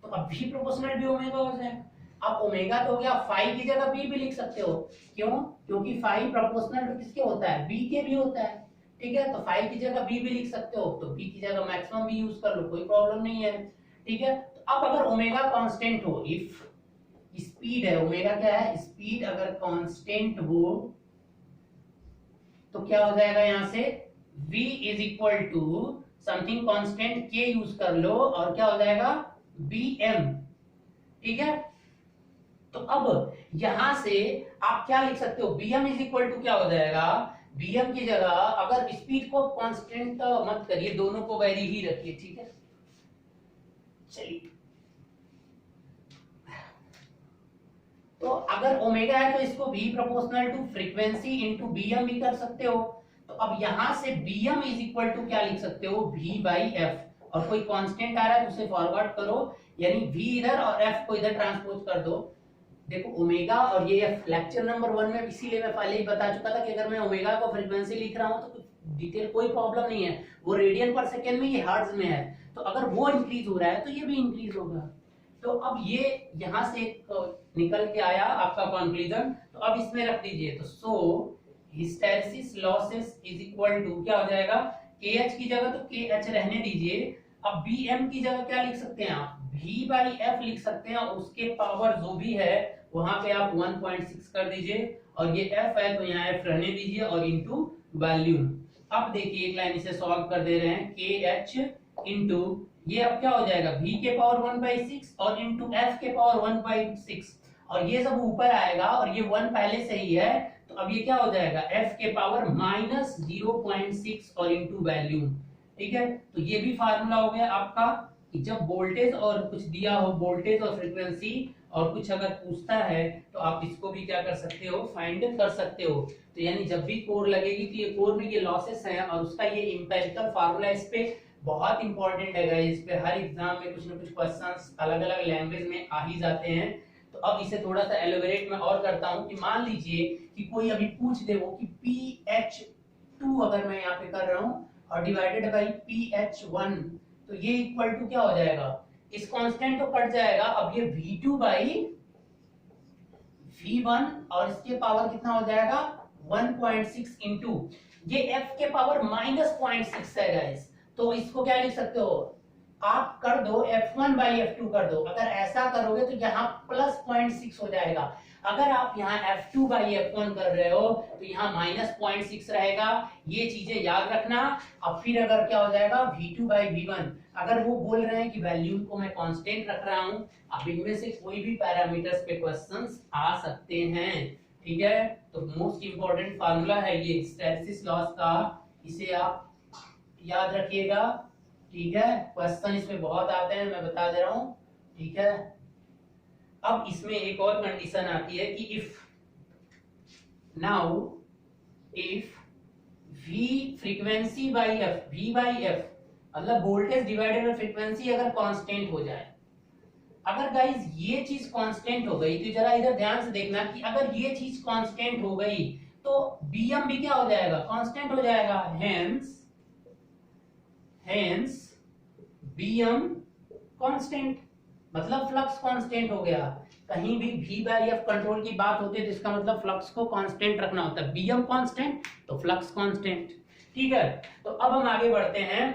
तो अब V प्रोपोर्शनल भी ओमेगा हो जाएगा। अब ओमेगा तो हो गया, फाई की जगह B भी लिख सकते हो, क्यों, क्योंकि फाई प्रोपोर्शनल टू किसके होता है, B के भी होता है, ठीक है। तो फाई की जगह B भी लिख सकते हो, तो B की जगह मैक्सिमम भी यूज कर लो, कोई प्रॉब्लम नहीं है, ठीक है। तो अब अगर ओमेगा कांस्टेंट हो, इफ स्पीड है, ओमेगा क्या है, स्पीड अगर कांस्टेंट हो तो क्या हो जाएगा, यहां से v is equal to something constant k use कर लो और क्या हो जाएगा, bm, ठीक है। तो अब यहां से आप क्या लिख सकते हो, bm इज इक्वल टू क्या हो जाएगा, bm की जगह अगर स्पीड को कांस्टेंट मत करिए, दोनों को वैरी ही रखिए, ठीक है। चलिए, तो अगर ओमेगा है तो इसको v proportional to frequency into bm भी कर सकते हो। तो अब यहां से bm इज इक्वल टू क्या लिख सकते हो, v बाई f, और कोई कांस्टेंट आ रहा है तो उसे फॉरवर्ड करो, यानी v इधर और f को इधर ट्रांसपोज कर दो। देखो ओमेगा और ये f लेक्चर नंबर 1 में, इसीलिए मैं पहले ही बता चुका था कि अगर मैं ओमेगा को फ्रीक्वेंसी लिख रहा हूं तो डिटेल कोई प्रॉब्लम नहीं है, वो रेडियन पर सेकेंड में, ये हर्ट्ज में है, तो अगर वो इंक्रीज हो रहा है तो ये भी इंक्रीज होगा। तो अब ये यहां से निकल के आया आपका कंक्लूजन, तो अब इसमें रख दीजिए, तो so hysteresis losses is equal to क्या हो जाएगा, KH की जगह तो KH रहने दीजिए, अब BM की जगह क्या लिख सकते हैं आप, V बाई F लिख सकते हैं, और उसके पावर जो भी है वहां पे आप 1.6 कर दीजिए, और ये F है तो यहाँ F रहने दीजिए, और इनटू वॉल्यूम। अब देखिए एक लाइन इसे सॉल्व कर दे रहे हैं, KH इनटू ये अब क्या हो जाएगा, v के पावर 1/6 और इनटू f के पावर 1/6, और ये सब ऊपर आएगा और ये 1 पहले से ही है, तो अब ये क्या हो जाएगा, f के पावर -0.6 और इनटू वैल्यूम, ठीक है। तो ये भी फार्मूला हो गया आपका कि जब वोल्टेज और कुछ दिया हो, वोल्टेज और फ्रीक्वेंसी और कुछ अगर पूछता है तो आप इसको भी क्या कर सकते हो, फाइंड कर सकते हो। तो यानी जब भी कोर लगेगी तो ये कोर में ये लॉसेस है और उसका ये इंपेरिकल फार्मूला इस पे बहुत इंपॉर्टेंट है गाइस, इस पे हर एग्जाम में कुछ ना कुछ क्वेश्चंस अलग अलग लैंग्वेज में आ ही जाते हैं। तो अब इसे थोड़ा सा एलोबरेट मैं और करता हूं कि मान लीजिए कि कोई अभी पूछ दे वो कि PH2 अगर मैं यहाँ पे कर रहा हूँ और डिवाइडेड बाई PH1, तो ये इक्वल टू क्या हो जाएगा, इस कांस्टेंट तो कट जाएगा, अब ये V2 बाई V1 और इसके पावर कितना हो जाएगा 1.6 इंटू ये f के पावर -0.6 है गाइस, तो इसको क्या लिख सकते हो आप, कर दो f1 बाई f2 कर दो, अगर ऐसा करोगे तो यहाँ +0.6 हो जाएगा। अगर आप यहाँ f2 बाई f1 कर रहे हो तो यहाँ -0.6 रहेगा, ये चीजें याद रखना। अब फिर अगर क्या हो जाएगा v2 बाई v1, अगर वो बोल रहे हैं कि वैल्यूम को मैं कांस्टेंट रख रहा हूँ, अब इनमें से कोई भी पैरामीटर्स पे क्वेश्चंस आ सकते हैं, ठीक है। तो मोस्ट इंपॉर्टेंट फार्मूला है ये हिस्टैरिसीस लॉस का, इसे आप याद रखिएगा, ठीक है। क्वेश्चन इसमें बहुत आते हैं, मैं बता दे रहा हूं, ठीक है। अब इसमें एक और कंडीशन आती है कि if v frequency by f, v by f मतलब वोल्टेज डिवाइडेड बाय फ्रीक्वेंसी अगर कांस्टेंट हो जाए, अगर गाइस ये चीज कांस्टेंट हो गई तो जरा इधर ध्यान से देखना कि अगर ये चीज कांस्टेंट हो गई तो bm भी क्या हो जाएगा, कांस्टेंट हो जाएगा, हेंस bm कांस्टेंट, मतलब फ्लक्स कांस्टेंट हो गया। कहीं भी v बाई f कंट्रोल की बात होती है तो इसका मतलब फ्लक्स को कांस्टेंट रखना होता है, bm कांस्टेंट तो फ्लक्स कांस्टेंट, ठीक है। तो अब हम आगे बढ़ते हैं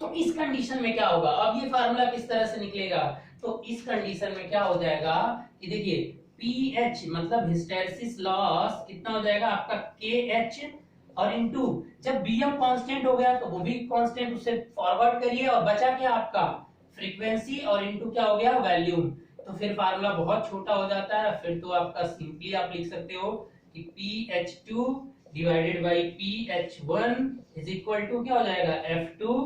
तो इस कंडीशन में क्या होगा, अब ये फार्मूला किस तरह से निकलेगा, तो इस कंडीशन में क्या हो जाएगा कि देखिए पीएच मतलब हिस्टैरिसीस लॉस कितना हो जाएगा आपका केएच और इनटू जब बीएम कांस्टेंट हो गया तो वो भी कांस्टेंट उससे फॉरवर्ड करिए और बचा क्या आपका फ्रीक्वेंसी और इनटू क्या हो गया वॉल्यूम। तो फिर फार्मूला बहुत छोटा हो जाता है, फिर तो आपका सिंपली आप लिख सकते हो कि PH2 divided by PH1 is equal to क्या हो जाएगा F2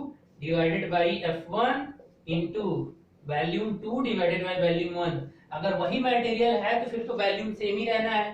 divided by F1 into volume 2 divided by volume 1। अगर वही मटेरियल है तो फिर तो वॉल्यूम सेम ही रहना है,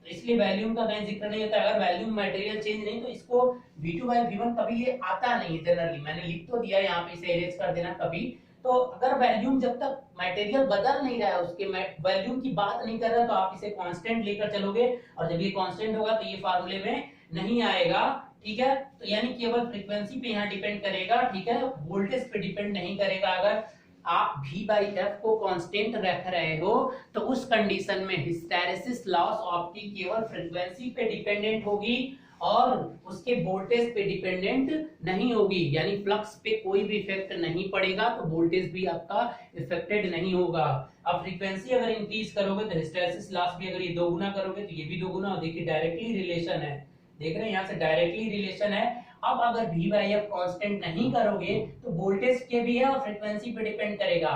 तो इसलिए वॉल्यूम का कहीं जिक्र नहीं होता। अगर वॉल्यूम मटेरियल चेंज नहीं तो इसको V2 बाई V1 कभी ये आता नहीं है जनरली, मैंने लिख तो दिया यहाँ पे, इसे इरेज कर देना कभी। तो अगर वॉल्यूम जब तक मटेरियल बदल नहीं रहा है उसके वॉल्यूम की बात नहीं कर रहा तो आप इसे कांस्टेंट लेकर चलोगे और जब ये कांस्टेंट होगा तो ये फार्मूले में नहीं आएगा, ठीक है। तो यानी केवल फ्रीक्वेंसी पे यहाँ डिपेंड करेगा, ठीक है, वोल्टेज पे डिपेंड नहीं करेगा। अगर आप V बाई एफ को कांस्टेंट रख रहे हो तो उस कंडीशन में हिस्टैरिसीस लॉस आपकी केवल फ्रीक्वेंसी पे डिपेंडेंट होगी और उसके वोल्टेज पे डिपेंडेंट नहीं होगी, यानी फ्लक्स पे कोई भी इफेक्ट नहीं पड़ेगा तो वोल्टेज भी आपका इफेक्टेड नहीं होगा। अब फ्रीक्वेंसी अगर इंक्रीज करोगे तो हिस्टैरिसीस लॉस भी अगर ये दो गुना करोगे तो ये भी दो गुना, और देखिए डायरेक्टली रिलेशन है, देख रहे हैं यहाँ से डायरेक्टली रिलेशन है। अब अगर V बाई एफ कांस्टेंट नहीं करोगे तो वोल्टेज के भी है और फ्रीक्वेंसी पे डिपेंड करेगा,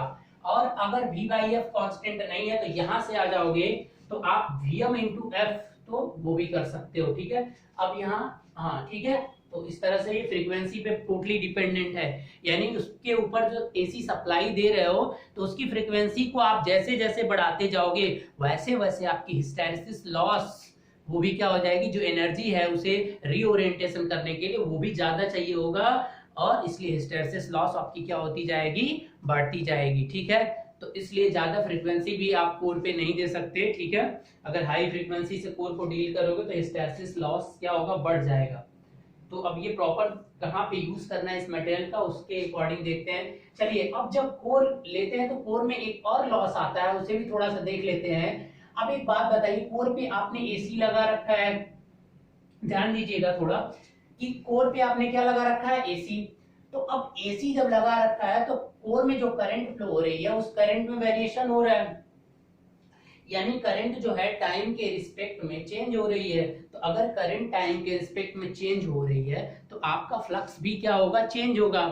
और अगर V बाई एफ कांस्टेंट नहीं है तो यहां से आ जाओगे तो आप Vm इंटू एफ तो वो भी कर सकते हो, ठीक है। अब यहाँ हाँ ठीक है, तो इस तरह से ये फ्रीक्वेंसी पे टोटली डिपेंडेंट है, यानी उसके ऊपर जो एसी सप्लाई दे रहे हो तो उसकी फ्रीक्वेंसी को आप जैसे जैसे बढ़ाते जाओगे वैसे वैसे आपकी हिस्टैरिसीस लॉस वो भी क्या हो जाएगी, जो एनर्जी है उसे रीओरिएंटेशन करने के लिए वो भी ज्यादा चाहिए होगा, और इसलिए हिस्टैरिसीस लॉस आपकी क्या होती जाएगी, बढ़ती जाएगी, ठीक है। तो इसलिए ज्यादा फ्रीक्वेंसी भी आप कोर पे नहीं दे सकते, ठीक है। अगर हाई फ्रीक्वेंसी से कोर को डील करोगे तो हिस्टैरिसीस लॉस क्या होगा, बढ़ जाएगा। तो अब ये प्रॉपर कहाँ पे यूज करना है इस मटेरियल का उसके अकॉर्डिंग देखते हैं। चलिए अब जब कोर लेते हैं तो कोर में एक और लॉस आता है, उसे भी थोड़ा सा देख लेते हैं। अब एक बात बताइए, कोर पे आपने एसी लगा रखा है, ध्यान दीजिएगा थोड़ा कि कोर पे आपने क्या लगा रखा है, एसी। तो अब एसी जब लगा रखा है तो कोर में जो करंट फ्लो हो रही है उस करंट में वेरिएशन हो रहा है, यानी करंट जो है टाइम के रिस्पेक्ट में चेंज हो रही है। तो अगर करंट टाइम के रिस्पेक्ट में चेंज हो रही है तो आपका फ्लक्स भी क्या होगा, चेंज होगा।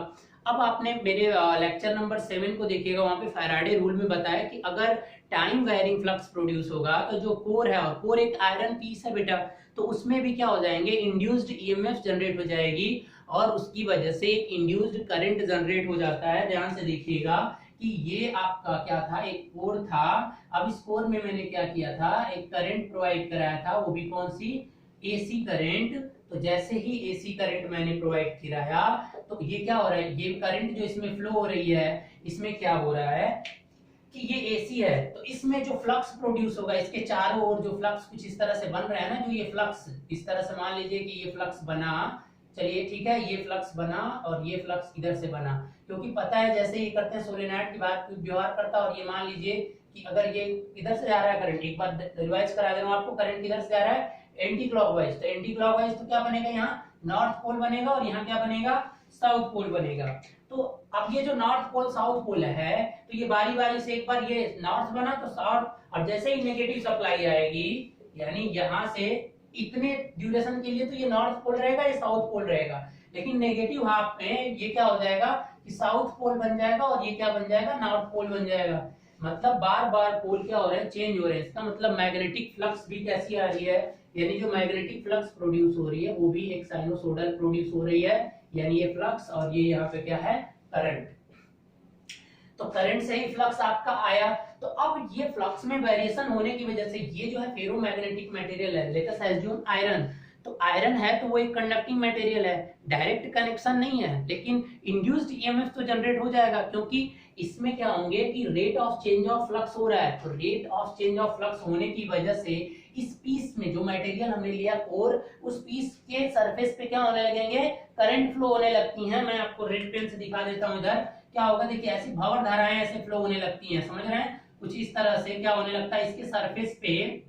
अब आपने मेरे लेक्चर नंबर 7 को देखिएगा, वहां पे फैराडे रूल में बताया कि अगर टाइम वेरिंग फ्लक्स प्रोड्यूस होगा तो जो कोर है, और कोर एक आयरन पीस है बेटा, तो उसमें भी क्या हो जाएंगे, इंड्यूस्ड ईएमएफ जनरेट हो जाएगी और उसकी वजह से एक इंड्यूस्ड करंट जनरेट हो जाता है। ध्यान से देखिएगा कि ये आपका क्या था, एक कोर था। अब इस कोर में मैंने क्या किया था, एक करंट प्रोवाइड कराया था, वो भी कौन सी, एसी करंट। तो जैसे ही एसी करंट मैंने प्रोवाइड कराया तो ये क्या हो रहा है, ये करंट जो इसमें फ्लो हो रही है इसमें क्या हो रहा है कि ये एसी है, तो इसमें जो फ्लक्स प्रोड्यूस होगा इसके चारों ओर जो फ्लक्स कुछ इस तरह से बन रहा है ना, जो ये फ्लक्स इस तरह से मान लीजिए कि ये फ्लक्स बना, चलिए ठीक है, ये फ्लक्स बना और ये फ्लक्स इधर से बना, क्योंकि पता है जैसे ये करते हैं सोलेनॉइड की बात व्यवहार करता है। और ये मान लीजिए कि अगर ये इधर से जा रहा है करंट, एक बार रिवाइज करा दे रहा हूं आपको, करंट किधर से जा रहा है, एंटी क्लॉकवाइज। तो एंटी क्लॉकवाइज तो क्या बनेगा, यहाँ नॉर्थ पोल बनेगा और यहाँ क्या बनेगा, साउथ पोल बनेगा। तो अब ये जो नॉर्थ पोल साउथ पोल है तो ये बारी बारी से, एक बार ये नॉर्थ बना तो साउथ, और जैसे ही नेगेटिव सप्लाई आएगी यानी यहाँ से इतने ड्यूरेशन के लिए तो ये नॉर्थ पोल रहेगा, ये साउथ पोल रहेगा, लेकिन नेगेटिव हाफ में ये क्या हो जाएगा कि साउथ पोल बन जाएगा और ये क्या बन जाएगा, नॉर्थ पोल बन जाएगा। मतलब बार बार पोल क्या हो रहे हैं, चेंज हो रहे हैं। इसका मतलब मैग्नेटिक फ्लक्स भी कैसी आ रही है, यानी जो मैग्नेटिक फ्लक्स प्रोड्यूस हो रही है वो भी एक साइनोसोडल प्रोड्यूस हो रही है, यानी ये फ्लक्स और ये यहाँ पे क्या है, करंट। तो करंट से ही फ्लक्स आपका आया। तो अब ये फ्लक्स में वेरिएशन होने की वजह से ये जो है फेरोमैग्नेटिक मटेरियल है, लेट अस एज्यूम आयरन। तो आयरन है तो वो एक कंडक्टिंग मटेरियल है, डायरेक्ट कनेक्शन नहीं है, लेकिन इंड्यूस्ड ईएमएफ तो जनरेट हो जाएगा, क्योंकि इसमें क्या होंगे कि rate of change of flux हो रहा है। तो rate of change of flux होने की वजह से इस पीस में जो मटेरियल हमने लिया कोर, उस पीस के सरफेस पे क्या होने लगेंगे, करंट फ्लो होने लगती हैं। मैं आपको रेड पेन से दिखा देता हूं, इधर क्या होगा, देखिए ऐसी भंवर धाराएं ऐसे फ्लो होने लगती हैं, समझ रहे हैं, कुछ इस तरह से क्या होने लगता है, इसके सरफेस पे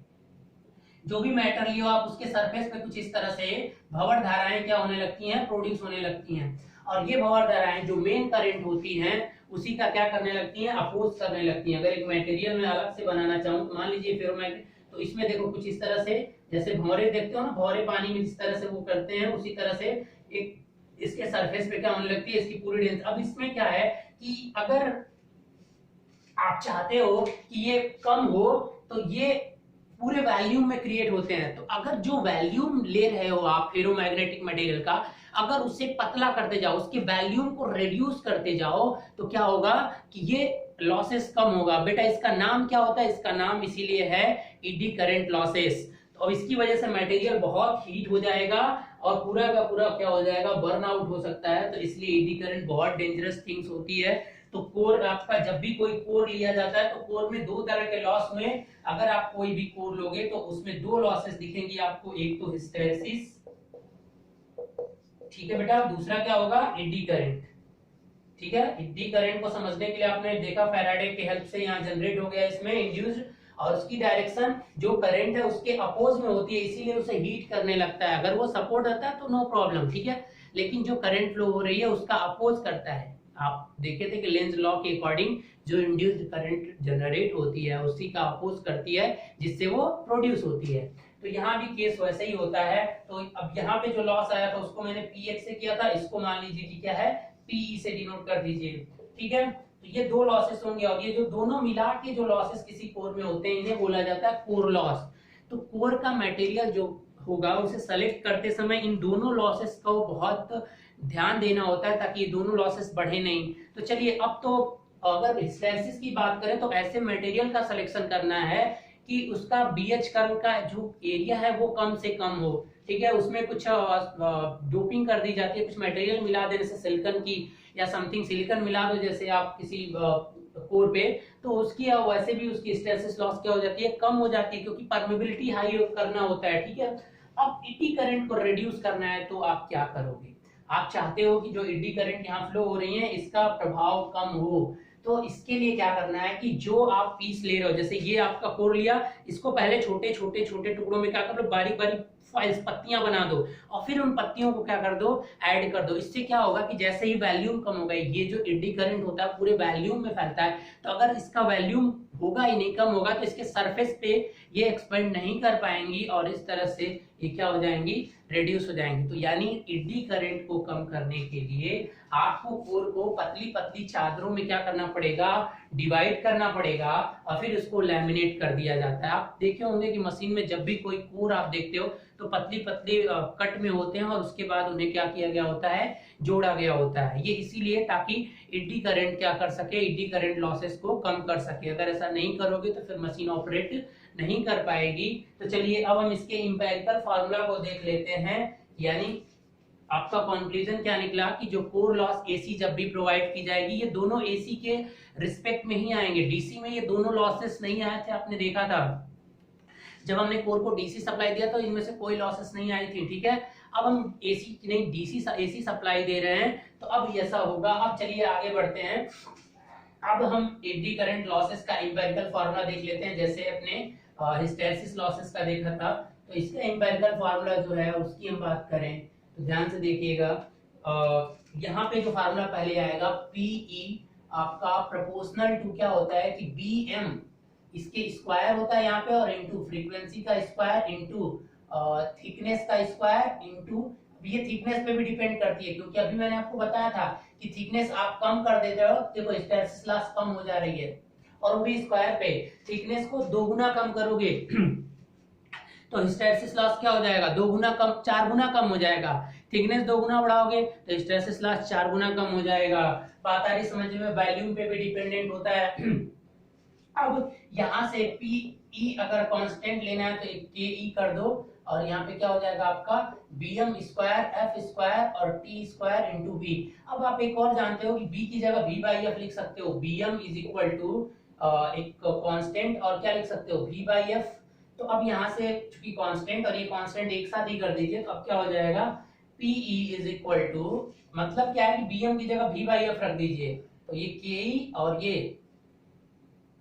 जो भी मैटर लियो आप उसके सरफेस पे कुछ इस तरह से भंवर धाराएं क्या होने लगती हैं, प्रोड्यूस होने लगती हैं। और ये भंवर धाराएं जो मेन करंट होती हैं उसी का क्या करने लगती हैं, अपोज करने लगती हैं। अगर एक मटेरियल में अलग से बनाना चाहूँ तो मान लीजिए फेरोमैग्नेट, तो इसमें देखो कुछ इस तरह से, जैसे भंवरे देखते हो ना, भंवरे पानी में जिस तरह से वो करते हैं उसी तरह से एक इसके सरफेस पे क्या होने लगती है, इसकी पूरी डेंस। अब इसमें क्या है कि अगर आप चाहते हो कि ये कम हो तो ये पूरे वैल्यूम में क्रिएट होते हैं। तो अगर जो वैल्यूम ले रहे हो आप फेरोमैग्नेटिक मटेरियल का, अगर उसे पतला करते जाओ, उसके वैल्यूम को रिड्यूस करते जाओ, तो क्या होगा कि ये लॉसेस कम होगा। बेटा इसका नाम क्या होता है, इसका नाम इसीलिए है एडी करंट लॉसेस। तो इसकी वजह से मटेरियल बहुत हीट हो जाएगा और पूरा का पूरा क्या हो जाएगा, बर्न आउट हो सकता है। तो इसलिए एडी करंट बहुत डेंजरस थिंग्स होती है। तो कोर आपका जब भी कोई कोर लिया जाता है तो कोर में दो तरह के लॉस हुए। अगर आप कोई भी कोर लोगे तो उसमें दो लॉसेस दिखेंगी आपको, एक तो हिस्टैरिसीस, ठीक है बेटा, दूसरा क्या होगा, एडी करंट। ठीक है, एडी करंट को समझने के लिए आपने देखा फैराडे की हेल्प से यहाँ जनरेट हो गया इसमें इंड्यूस्ड, और उसकी डायरेक्शन जो करंट है उसके अपोज में होती है, इसीलिए उसे हीट करने लगता है। अगर वो सपोर्ट रहता है तो नो प्रॉब्लम, ठीक है, लेकिन जो करंट फ्लो हो रही है उसका अपोज करता है। आप देखे थे कि लेंज लॉ के अकॉर्डिंग जो इंड्यूस्ड करंट जनरेट होती है उसी का अपोज करती है, जिससे वो प्रोड्यूस होती है। तो यहाँ भी केस वैसे ही होता है। तो अब यहाँ पे जो लॉस आया था उसको मैंने पीएच से किया था, इसको मान लीजिए कि क्या है, पीई से डिनोट कर दीजिए। ठीक है, तो ये दो लॉसेस होंगे और ये जो दोनों मिला के जो लॉसेस किसी कोर में होते हैं इन्हें बोला जाता है कोर लॉस। तो कोर का मटेरियल जो होगा उसे सेलेक्ट करते समय इन दोनों लॉसेस को बहुत ध्यान देना होता है ताकि ये दोनों लॉसेस बढ़े नहीं। तो चलिए अब तो अगर हिस्टैरिसीस की बात करें तो ऐसे मटेरियल का सिलेक्शन करना है कि उसका बीएच कर्व का जो एरिया है वो कम से कम हो। ठीक है, उसमें कुछ डोपिंग कर दी जाती है, कुछ मटेरियल मिला देने से, सिलिकॉन की या समथिंग सिलिकॉन मिला दो जैसे आप किसी कोर पे, तो उसकी वैसे भी उसकी हिस्टैरिसीस लॉस क्या हो जाती है, कम हो जाती है, क्योंकि परमेबिलिटी हाई करना होता है। ठीक है, अब एडी करंट को रिड्यूस करना है तो आप क्या करोगे, आप चाहते हो कि जो एडी करंट यहाँ फ्लो हो रही है इसका प्रभाव कम हो। तो इसके लिए क्या करना है कि जो आप पीस ले रहे हो, जैसे ये आपका कोर लिया, इसको पहले छोटे छोटे छोटे टुकड़ों में क्या कर लो, बारीक बारीक फाइल्स पत्तियां बना दो और फिर उन पत्तियों को क्या कर दो, ऐड कर दो। इससे क्या होगा कि जैसे ही वैल्यूम कम होगा, ये जो एडी करंट होता है पूरे वैल्यूम में फैलता है, तो अगर इसका वैल्यूम होगा ही नहीं, कम होगा, तो इसके सरफेस पे ये एक्सपेंड नहीं कर पाएंगी और इस तरह से ये क्या हो जाएंगी, रिड्यूस हो जाएंगी। तो यानी एडी करंट को कम करने के लिए आपको कोर को पतली पतली चादरों में क्या करना पड़ेगा, डिवाइड करना पड़ेगा और फिर उसको लैमिनेट कर दिया जाता है। आप देखे होंगे कि मशीन में जब भी कोई कोर आप देखते हो तो पतली पतली कट में होते हैं और उसके बाद उन्हें क्या किया गया होता है, जोड़ा गया होता है। ये इसीलिए ताकि एडी करंट क्या कर सके, एडी करंट लॉसेस को कम कर सके। अगर ऐसा नहीं करोगे तो फिर मशीन ऑपरेट नहीं कर पाएगी। तो चलिए अब हम इसके इंपेरिकल फार्मूला को देख लेते हैं। यानी आपका कंक्लूजन क्या निकला कि जो कोर लॉस एसी जब भी प्रोवाइड की जाएगी, ये दोनों एसी के रिस्पेक्ट में ही आएंगे। डीसी में ये दोनों लॉसेस नहीं आए थे, आपने देखा था जब हमने कोर को डीसी सप्लाई दिया तो इनमें से कोई लॉसेस नहीं आई थी। ठीक है, अब हम एसी नहीं डीसी एसी सप्लाई दे रहे हैं तो अब ऐसा होगा। अब चलिए आगे बढ़ते हैं। अब हम एडी करंट लॉसेस का इंपेरिकल फार्मूला देख लेते हैं, जैसे अपने हिस्टैरिसीस लॉसेस का देखा था। तो इसका इंपेरिकल फार्मूला जो है उसकी हम बात करें तो ध्यान से देखिएगा। यहाँ पे जो फार्मूला पहले आएगा पीई आपका प्रोपोर्शनल टू क्या होता है कि बीएम, इसके स्क्वायर होता है यहाँ पे, और इनटू फ्रीक्वेंसी का स्क्वायर इनटू थिकनेस का स्क्वायर इनटू, ये थिकनेस पे भी डिपेंड करती है क्योंकि अभी मैंने आपको बताया था कि थिकनेस आप कम कर देते हो, देखो हिस्टैरिसीस लॉस कम हो जा रही है, और वो भी स्क्वायर पे। थिकनेस को दोगुना कम करोगे तो हिस्टैरिसीस लॉस क्या हो जाएगा, दोगुना कम, 4 गुना कम हो जाएगा। थिकनेस दोगुना बढ़ाओगे तो हिस्टैरिसीस लॉस 4 गुना कम हो जाएगा। बात आ रही समझ में, वॉल्यूम पे भी डिपेंडेंट होता है। अब यहाँ से पी अगर कांस्टेंट लेना है तो के कर दो और यहाँ पे क्या हो जाएगा आपका bm स्क्वायर एफ स्क्वायर और टी स्क्वायर इंटू बी। अब आप एक और जानते हो कि b की जगह v बाई एफ लिख सकते हो। bm इज इक्वल टू एक कांस्टेंट और क्या लिख सकते हो, v बाई एफ। तो अब यहाँ से चूंकि कांस्टेंट और ये कांस्टेंट एक साथ ही कर दीजिए तो अब क्या हो जाएगा, pe इज इक्वल टू, मतलब क्या है कि bm की जगह v बाई एफ रख दीजिए, तो ये ke और ये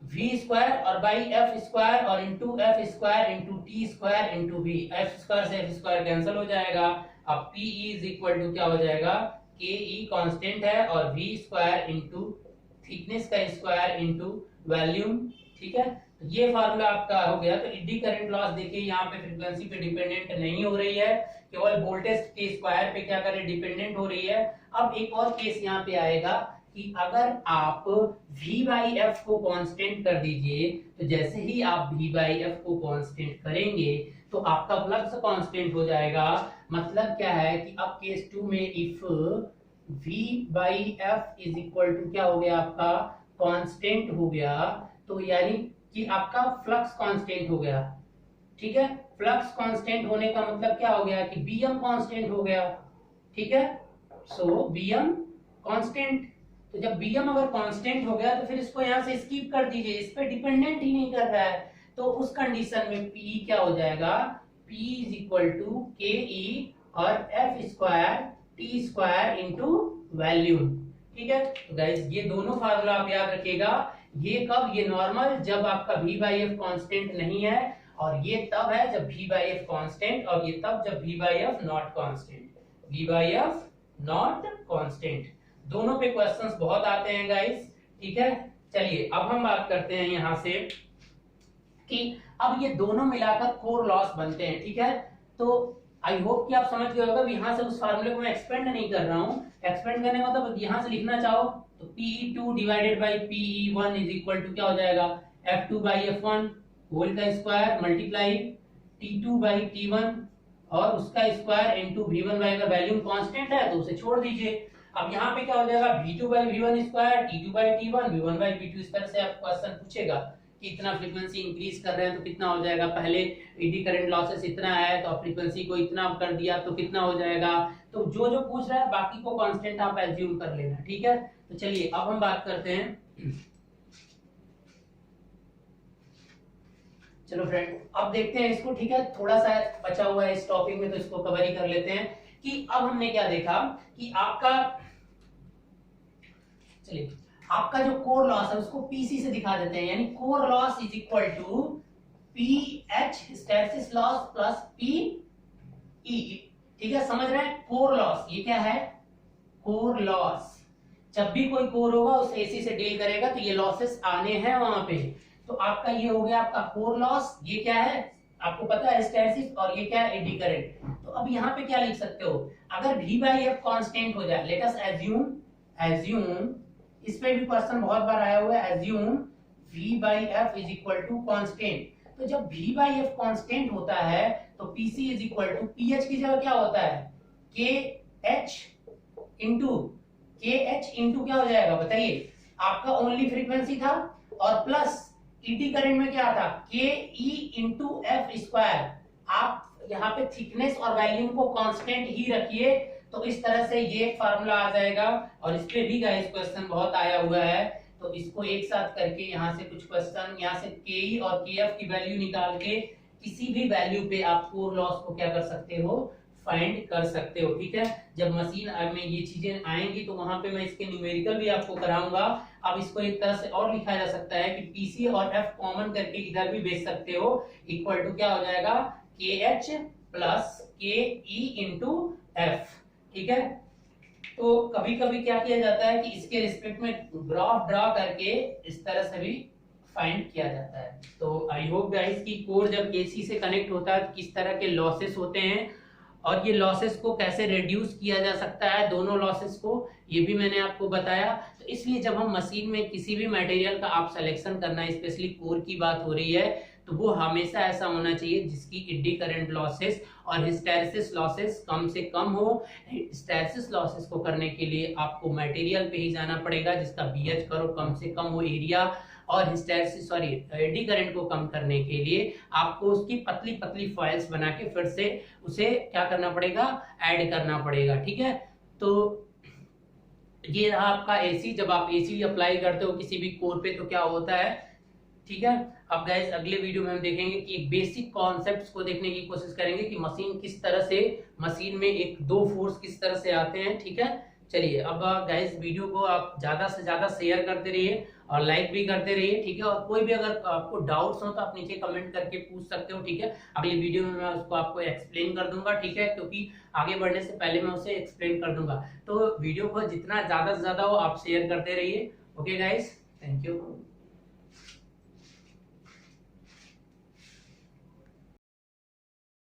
v स्क्वायर और बाई एफ स्क्वायर और into F square into T square into B. F square से एफ स्क्वायर कैंसिल हो जाएगा। अब Pe इज इक्वल टू क्या हो जाएगा, के ई कांस्टेंट है और वी स्क्वायर इंटू थिकनेस का स्क्वायर इंटू वॉल्यूम, ठीक है। तो ये फार्मूला आपका हो गया। तो एडी करंट लॉस देखिए यहाँ पे फ्रीक्वेंसी पे डिपेंडेंट नहीं हो रही है, केवल वोल्टेज के स्क्वायर पे क्या करे डिपेंडेंट हो रही है। अब एक और केस यहाँ पे आएगा कि अगर आप v बाई एफ को कांस्टेंट कर दीजिए, तो जैसे ही आप v बाई एफ को कांस्टेंट करेंगे तो आपका फ्लक्स कांस्टेंट हो जाएगा। मतलब क्या है कि अब केस 2 में if v by F is equal to क्या हो गया आपका कांस्टेंट हो गया, तो यानी कि आपका फ्लक्स कांस्टेंट हो गया, ठीक है। फ्लक्स कांस्टेंट होने का मतलब क्या हो गया कि bm कांस्टेंट हो गया, ठीक है। सो bm कांस्टेंट, तो जब bm अगर कांस्टेंट हो गया तो फिर इसको यहां से स्किप कर दीजिए, इस पे डिपेंडेंट ही नहीं कर रहा है। तो उस कंडीशन में p क्या हो जाएगा, p इज इक्वल टू के ई और F square T square into volume, ठीक है। तो गाइस ये दोनों फार्मूला आप याद रखिएगा। ये कब, ये नॉर्मल जब आपका v बाई एफ कांस्टेंट नहीं है, और ये तब है जब v बाई एफ कांस्टेंट, और ये तब जब v by F not constant, v by F not constant. दोनों पे क्वेश्चंस बहुत आते हैं गाइस, ठीक है। चलिए अब हम बात करते हैं यहां से कि अब ये दोनों मिलाकर कोर लॉस बनते हैं, ठीक है। तो आई होप कि आप समझ गए होगा। यहां से उस फार्मूले को मैं एक्सपेंड नहीं कर रहा हूं, एक्सपेंड करने का मतलब यहां से लिखना चाहो तो Pe2 divided by Pe1 is equal to क्या हो जाएगा, F2 बाई F1 होल का square multiply T2 by T1 और उसका स्क्वायर इनटू V1 बाई का वैल्यूम कांस्टेंट है तो उसे छोड़ दीजिए। अब यहाँ पे क्या हो जाएगा V2 by V1 square T2 by T1 V1 by V2। इस तरह से आपको क्वेश्चन पूछेगा कि इतना फ्रीक्वेंसी इंक्रीज कर रहे हैं तो कितना हो जाएगा, पहले एडी करंट लॉसेस इतना है तो फ्रीक्वेंसी को इतना कर दिया तो कितना हो जाएगा। तो जो जो पूछ रहा है बाकी को कांस्टेंट आप एज्यूम कर लेना, ठीक है। तो चलिए अब हम बात करते हैं, चलो फ्रेंड अब देखते हैं इसको, ठीक है। थोड़ा सा बचा हुआ है इस टॉपिक में तो इसको कवर ही कर लेते हैं कि अब हमने क्या देखा कि आपका, चलिए आपका जो कोर लॉस है उसको पीसी से दिखा देते हैं, यानी core loss is equal to PH hysteresis loss plus P E, ठीक है। समझ रहे हैं, कोर लॉस ये क्या है, कोर लॉस। जब भी कोई कोर होगा उस एसी से डील करेगा तो ये लॉसेस आने हैं वहां पे। तो आपका ये हो गया आपका कोर लॉस, ये क्या है आपको पता है हिस्टैरिसीस, और ये क्या है एडी करंट। तो अब यहाँ पे क्या लिख सकते हो, अगर v बाई एफ कांस्टेंट हो जाए, लेट अस एज्यूम इस पे भी क्वेश्चन बहुत बार आया हुआ है, assume v by F is equal to constant. तो जब v बाई एफ कांस्टेंट होता है तो pc is equal to ph की जगह क्या होता है kh इंटू क्या हो जाएगा बताइए, आपका ओनली फ्रीक्वेंसी था और प्लस ईटी करंट में क्या था के ई इंटू एफ स्क्वायर। आप यहाँ पे थिकनेस और वॉल्यूम को कांस्टेंट ही रखिए, तो इस तरह से ये फार्मूला आ जाएगा। और इस पे भी गाइस क्वेश्चन बहुत आया हुआ है, तो इसको एक साथ करके यहाँ से कुछ क्वेश्चन, यहाँ से के ई और के एफ की वैल्यू निकाल के किसी भी वैल्यू पे आप कोर लॉस को क्या कर सकते हो, फाइंड कर सकते हो, ठीक है। जब मशीन में ये चीजें आएंगी तो वहां पे मैं इसके न्यूमेरिकल भी आपको कराऊंगा। अब इसको एक तरह से और लिखा जा सकता है कि पीसी और एफ कॉमन करके इधर भी भेज सकते हो, इक्वल टू क्या हो जाएगा के एच प्लस के ई इंटू एफ, ठीक है। तो कभी कभी क्या किया जाता है कि इसके रिस्पेक्ट में ग्राफ ड्रा करके इस तरह से भी फाइंड किया जाता है। तो आई होप गाइस कि कोर जब एसी से कनेक्ट होता है तो किस तरह के लॉसेस होते हैं और ये लॉसेस को कैसे रिड्यूस किया जा सकता है, दोनों लॉसेस को, ये भी मैंने आपको बताया। तो इसलिए जब हम मशीन में किसी भी मटेरियल का आप सिलेक्शन करना, स्पेशली कोर की बात हो रही है, तो वो हमेशा ऐसा होना चाहिए जिसकी एडी करंट लॉसेस और हिस्टैरिसीस लॉसेस कम से कम हो। हिस्टैरिसीस लॉसेस को करने के लिए आपको मटेरियल पे ही जाना पड़ेगा जिसका बीएच करो कम से कम हो एरिया, और हिस्टैरिसीस सॉरी एडी करंट को कम करने के लिए आपको उसकी पतली पतली फॉइल्स बना के फिर से उसे क्या करना पड़ेगा, ऐड करना पड़ेगा, ठीक है। तो ये रहा आपका एसी। जब आप एसी अप्लाई करते हो किसी भी कोर पे तो क्या होता है, ठीक है। अब गाइस अगले वीडियो में हम देखेंगे कि एक बेसिक कॉन्सेप्ट्स को देखने की कोशिश करेंगे कि मशीन किस तरह से, मशीन में एक दो फोर्स किस तरह से आते हैं, ठीक है। चलिए अब गाइस वीडियो को आप ज्यादा से ज्यादा शेयर करते रहिए और लाइक भी करते रहिए, ठीक है। और कोई भी अगर आपको डाउट्स हो तो आप नीचे कमेंट करके पूछ सकते हो, ठीक है। अगली वीडियो में मैं उसको आपको एक्सप्लेन कर दूंगा, ठीक है, क्योंकि आगे बढ़ने से पहले मैं उसे एक्सप्लेन कर दूंगा। तो वीडियो को जितना ज्यादा से ज्यादा हो आप शेयर करते रहिए। Okay guys, thank you.